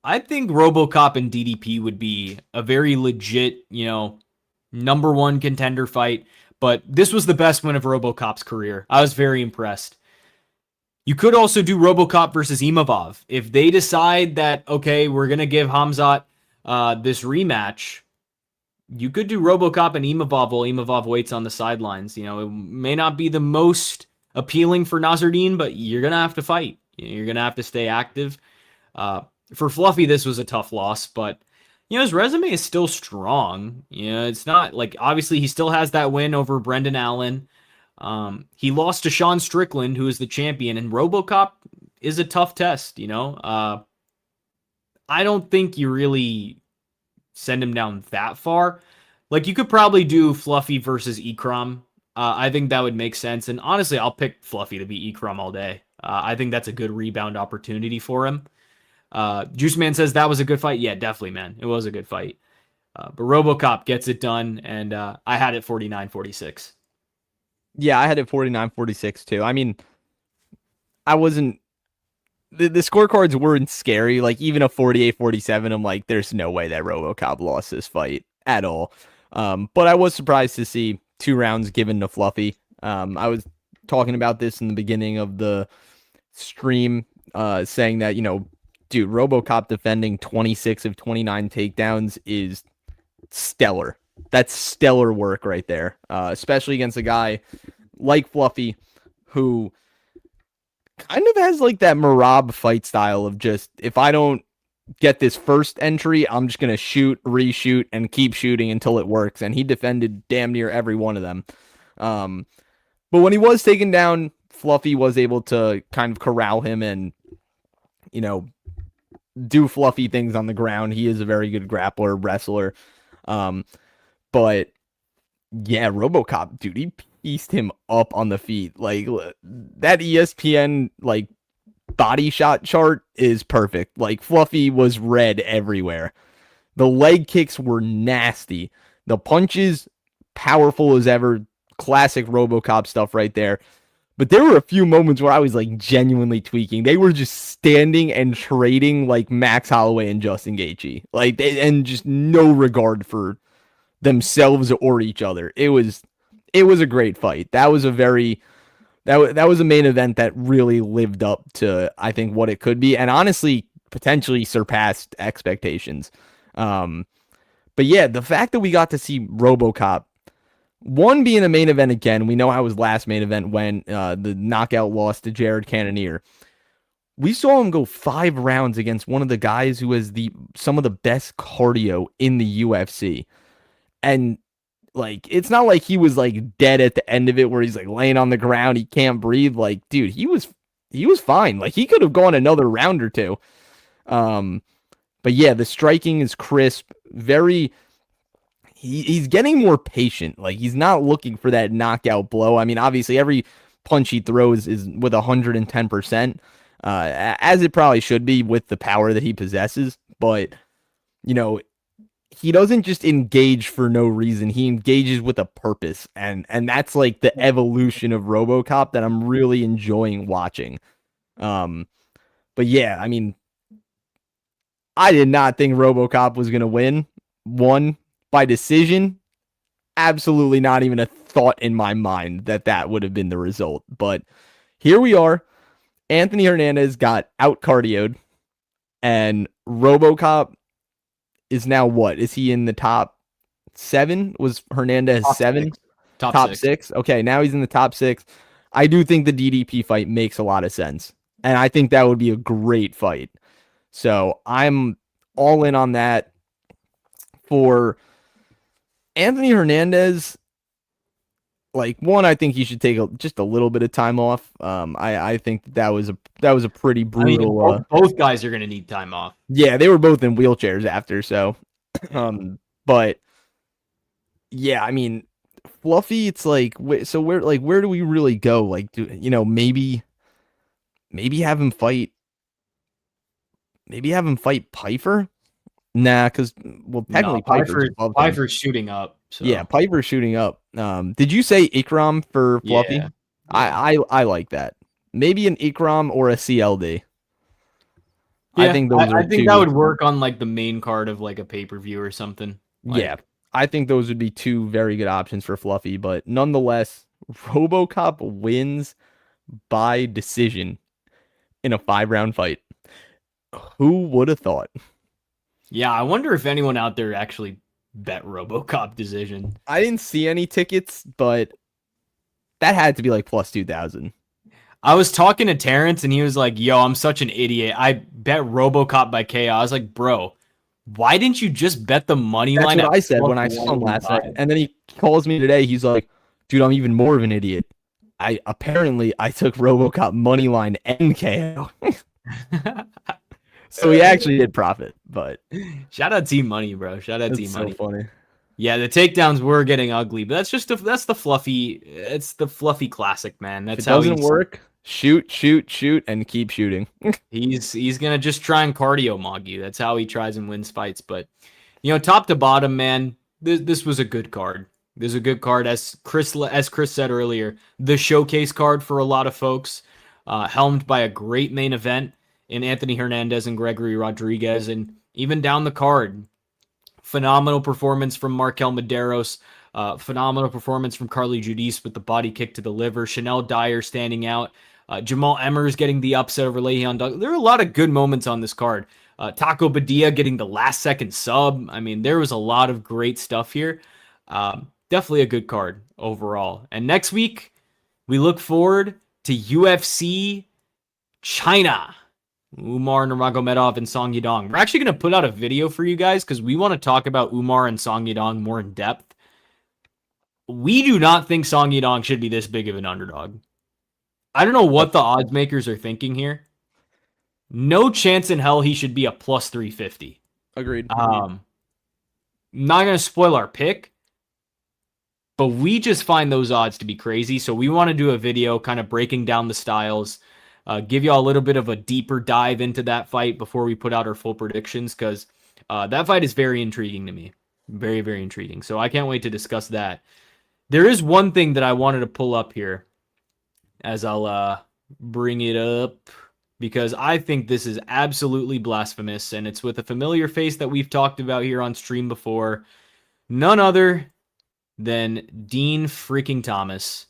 I think Robocop and DDP would be a very legit, number 1 contender fight. But this was the best win of Robocop's career. I was very impressed. You could also do Robocop versus Imavov. If they decide that, okay, we're going to give Hamzat this rematch, you could do Robocop and Imavov while Imavov waits on the sidelines. It may not be the most appealing for Nasruddin, but you're going to have to fight. You're going to have to stay active. For Fluffy, this was a tough loss, but his resume is still strong. It's not like, obviously he still has that win over Brendan Allen. He lost to Sean Strickland, who is the champion, and Robocop is a tough test. I don't think you really send him down that far. Like, you could probably do Fluffy versus Ikram. I think that would make sense. And honestly, I'll pick Fluffy to beat Ikram all day. I think that's a good rebound opportunity for him. Juice Man says that was a good fight. Yeah, definitely, man. It was a good fight. But Robocop gets it done, and I had it 49-46. Yeah, I had it 49-46 too. I mean, I wasn't... The scorecards weren't scary. Like, even a 48-47, I'm like, there's no way that Robocop lost this fight at all. But I was surprised to see 2 rounds given to Fluffy. I was talking about this in the beginning of the stream, saying that, dude, Robocop defending 26 of 29 takedowns is stellar. That's stellar work right there, especially against a guy like Fluffy, who kind of has like that Marab fight style of just, if I don't get this first entry, I'm just going to shoot, reshoot, and keep shooting until it works. And he defended damn near every one of them. But when he was taken down, Fluffy was able to kind of corral him and, do Fluffy things on the ground. He is a very good grappler, wrestler. But yeah, Robocop, dude, he pieced him up on the feet. Like, that ESPN, like, body shot chart is perfect. Like, Fluffy was red everywhere. The leg kicks were nasty. The punches, powerful as ever. Classic Robocop stuff right there. But there were a few moments where I was like genuinely tweaking. They were just standing and trading like Max Holloway and Justin Gaethje, and just no regard for themselves or each other. It was a great fight. That was a main event that really lived up to, I think, what it could be, and honestly potentially surpassed expectations. But yeah, the fact that we got to see Robocop, one, being a main event again. We know how his last main event went, the knockout loss to Jared Cannonier. We saw him go 5 rounds against one of the guys who has some of the best cardio in the UFC. And like, it's not like he was like dead at the end of it where he's like laying on the ground, he can't breathe. Like, dude, he was fine. Like, he could have gone another round or two. But yeah, the striking is crisp, he's getting more patient. Like, he's not looking for that knockout blow. I mean, obviously every punch he throws is with 110%, as it probably should be with the power that he possesses. But, you know, he doesn't just engage for no reason. He engages with a purpose. And that's like the evolution of Robocop that I'm really enjoying watching. But yeah, I mean, I did not think Robocop was going to win. Won by decision. Absolutely not even a thought in my mind that would have been the result. But here we are. Anthony Hernandez got out-cardio'd, and Robocop is now what? Is he in the top 7? Was Hernandez top 7? 6. Top 6. Okay, now he's in the top 6. I do think the DDP fight makes a lot of sense, and I think that would be a great fight. So I'm all in on that. For Anthony Hernandez, like, one, I think he should take just a little bit of time off. I think that was a pretty brutal. I mean, both guys are going to need time off. Yeah, they were both in wheelchairs after. So, but yeah, I mean, Fluffy, it's like, so where do we really go? Like, maybe have him fight. Maybe have him fight Piper. Nah, because technically Piper's shooting up. So. Yeah, Piper's shooting up. Did you say Ikram for Fluffy? Yeah. I like that. Maybe an Ikram or a CLD. Yeah, I think that would work on like the main card of like a pay-per-view or something. Yeah, I think those would be 2 very good options for Fluffy. But nonetheless, Robocop wins by decision in a 5-round fight. Who would have thought? Yeah, I wonder if anyone out there actually bet Robocop decision. I didn't see any tickets, but that had to be like plus 2,000. I was talking to Terrence, and he was like, yo, I'm such an idiot. I bet Robocop by KO. I was like, bro, why didn't you just bet the money line? That's what I said when I saw him last night. And then he calls me today. He's like, dude, I'm even more of an idiot. I took Robocop money line and KO. So he actually did profit, but shout out Team Money, bro. Shout out Team Money. So funny. Yeah, the takedowns were getting ugly, but that's the fluffy classic, man. That's how it doesn't work. Shoot, and keep shooting. He's gonna just try and cardio mog you. That's how he tries and wins fights. But top to bottom, man, this was a good card. This is a good card, as Chris said earlier, the showcase card for a lot of folks, helmed by a great main event in Anthony Hernandez and Gregory Rodrigues, and even down the card, phenomenal performance from Markel Medeiros, phenomenal performance from Carly Judice with the body kick to the liver, Chanel Dyer standing out, Jamal Emmers getting the upset over Le'Veon Douglas. There were a lot of good moments on this card. Taco Badilla getting the last second sub. I mean, there was a lot of great stuff here. Definitely a good card overall. And next week, we look forward to UFC China. Umar Nurmagomedov and Song Yadong. We're actually going to put out a video for you guys because we want to talk about Umar and Song Yadong more in depth. We do not think Song Yadong should be this big of an underdog. I don't know what the odds makers are thinking here. No chance in hell he should be a plus 350. Agreed. Not going to spoil our pick, but we just find those odds to be crazy. So we want to do a video kind of breaking down the styles, give y'all a little bit of a deeper dive into that fight before we put out our full predictions, because that fight is very intriguing to me. Very, very intriguing. So I can't wait to discuss that. There is one thing that I wanted to pull up here as I'll bring it up, because I think this is absolutely blasphemous, and it's with a familiar face that we've talked about here on stream before. None other than Dean freaking Thomas,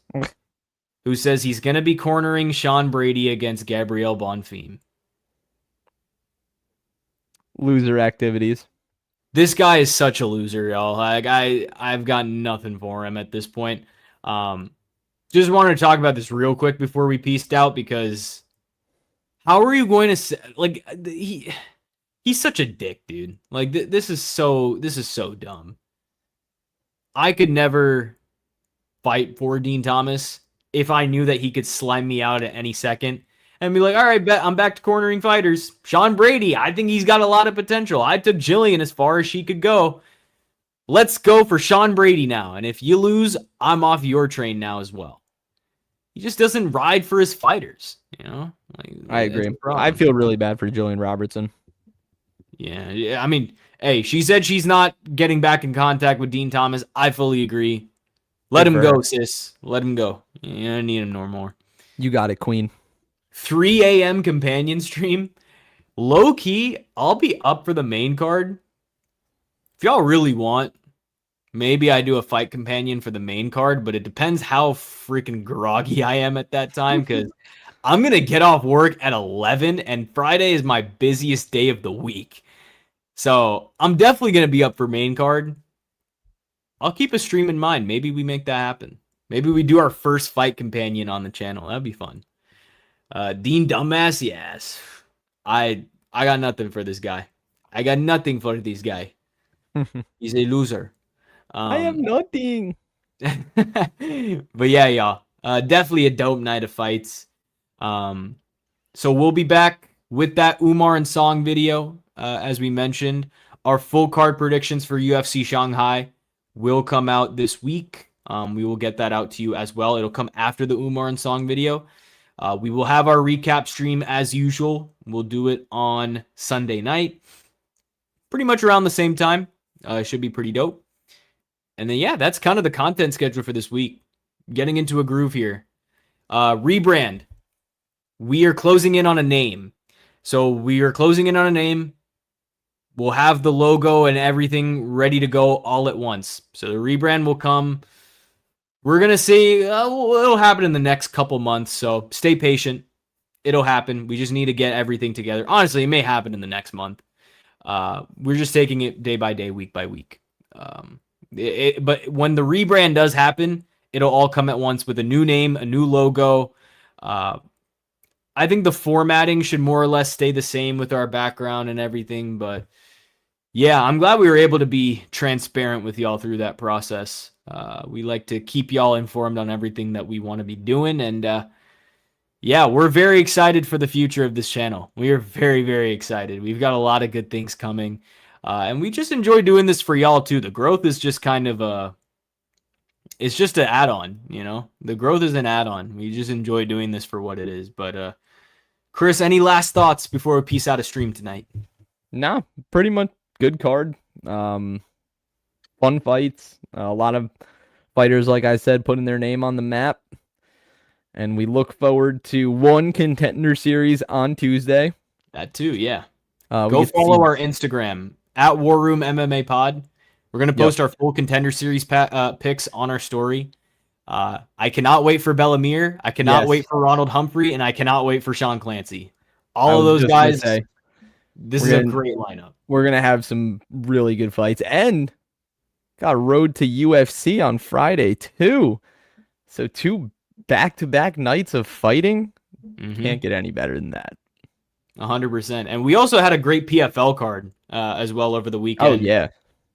who says he's going to be cornering Sean Brady against Gabrielle Bonfim. Loser activities. This guy is such a loser, y'all. Like, I've got nothing for him at this point. Just wanted to talk about this real quick before we peaced out, because how are you going to say, like, he's such a dick, dude. Like, this is so dumb. I could never fight for Dean Thomas if I knew that he could slime me out at any second and be like, all right, I'm back to cornering fighters. Sean Brady, I think he's got a lot of potential. I took Jillian as far as she could go. Let's go for Sean Brady now. And if you lose, I'm off your train now as well. He just doesn't ride for his fighters, you know? Like, I agree. I feel really bad for Jillian Robertson. Yeah. I mean, hey, she said she's not getting back in contact with Dean Thomas. I fully agree. Let him go, sis. Let him go. You don't need him no more. You got it, queen. 3 a.m. companion stream. Low key, I'll be up for the main card. If y'all really want, maybe I do a fight companion for the main card, but it depends how freaking groggy I am at that time, because I'm going to get off work at 11, and Friday is my busiest day of the week. So I'm definitely going to be up for main card. I'll keep a stream in mind. Maybe we make that happen. Maybe we do our first fight companion on the channel. That'd be fun. Dean Dumbass, yes. I got nothing for this guy. I got nothing for this guy. He's a loser. I have nothing. But yeah, y'all. Definitely a dope night of fights. So we'll be back with that Umar and Song video. As we mentioned, our full card predictions for UFC Shanghai will come out this week. We will get that out to you as well. It'll come after the Umar and Song video. We will have our recap stream as usual. We'll do it on Sunday night, pretty much around the same time. It should be pretty dope. And then, yeah, that's kind of the content schedule for this week. Getting into a groove here. Rebrand. We are closing in on a name. So we are closing in on a name. We'll have the logo and everything ready to go all at once. So the rebrand will come. We're going to see, it'll happen in the next couple months. So stay patient. It'll happen. We just need to get everything together. Honestly, it may happen in the next month. We're just taking it day by day, week by week. But when the rebrand does happen, it'll all come at once with a new name, a new logo. I think the formatting should more or less stay the same with our background and everything. But yeah, I'm glad we were able to be transparent with y'all through that process. We like to keep y'all informed on everything that we want to be doing. And yeah, we're very excited for the future of this channel. We are very, very excited. We've got a lot of good things coming. And we just enjoy doing this for y'all too. The growth is just kind of it's just an add-on, you know? The growth is an add-on. We just enjoy doing this for what it is. But Chris, any last thoughts before we peace out a stream tonight? Nah, pretty much good card. Fun fights. A lot of fighters, like I said, putting their name on the map. And we look forward to one contender series on Tuesday. That too, yeah. Go follow our Instagram at War Room MMA Pod. We're going to post our full contender series picks on our story. I cannot wait for Bellamir. I cannot wait for Ronald Humphrey. And I cannot wait for Sean Clancy. All of those guys. This is a great lineup. We're going to have some really good fights. And got a road to UFC on Friday, too. So 2 back-to-back nights of fighting. Can't get any better than that. 100%. And we also had a great PFL card as well over the weekend. Oh, yeah.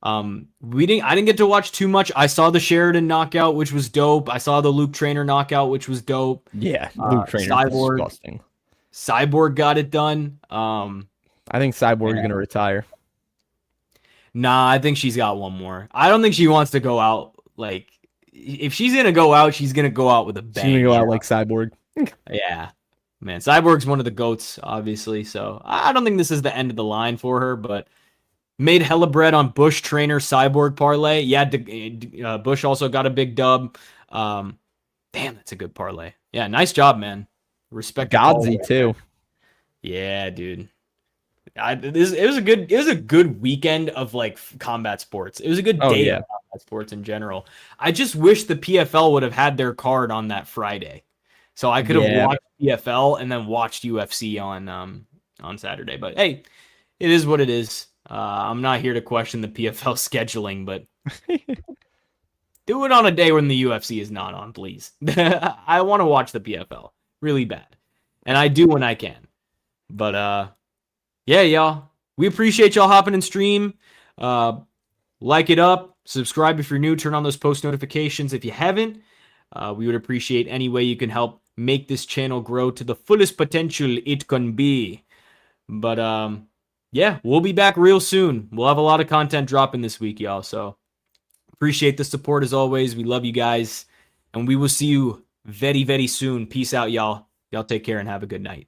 I didn't get to watch too much. I saw the Sheridan knockout, which was dope. I saw the Luke Trainer knockout, which was dope. Yeah, Luke Trainer Cyborg, disgusting. Cyborg got it done. I think Cyborg's going to retire. Nah, I think she's got one more. I don't think she wants to go out. Like, if she's going to go out, she's going to go out with a bang. She's going to go out like Cyborg. Yeah. Man, Cyborg's one of the GOATs, obviously. So I don't think this is the end of the line for her, but made hella bread on Bush trainer Cyborg parlay. Yeah, Bush also got a big dub. Damn, that's a good parlay. Yeah, nice job, man. Respect the call Godsey right too. there. Yeah, dude. It was a good weekend of like combat sports. It was a good Oh day yeah. of combat sports in general. I just wish the PFL would have had their card on that Friday, so I could have Yeah. watched PFL and then watched UFC on Saturday. But hey, it is what it is. I'm not here to question the PFL scheduling, but do it on a day when the UFC is not on, please. I want to watch the PFL really bad, and I do when I can. But yeah, y'all. We appreciate y'all hopping in stream. Like it up, subscribe if you're new, turn on those post notifications if you haven't. We would appreciate any way you can help make this channel grow to the fullest potential it can be. But yeah, we'll be back real soon. We'll have a lot of content dropping this week, y'all. So appreciate the support as always. We love you guys, and we will see you very, very soon. Peace out, y'all. Y'all take care and have a good night.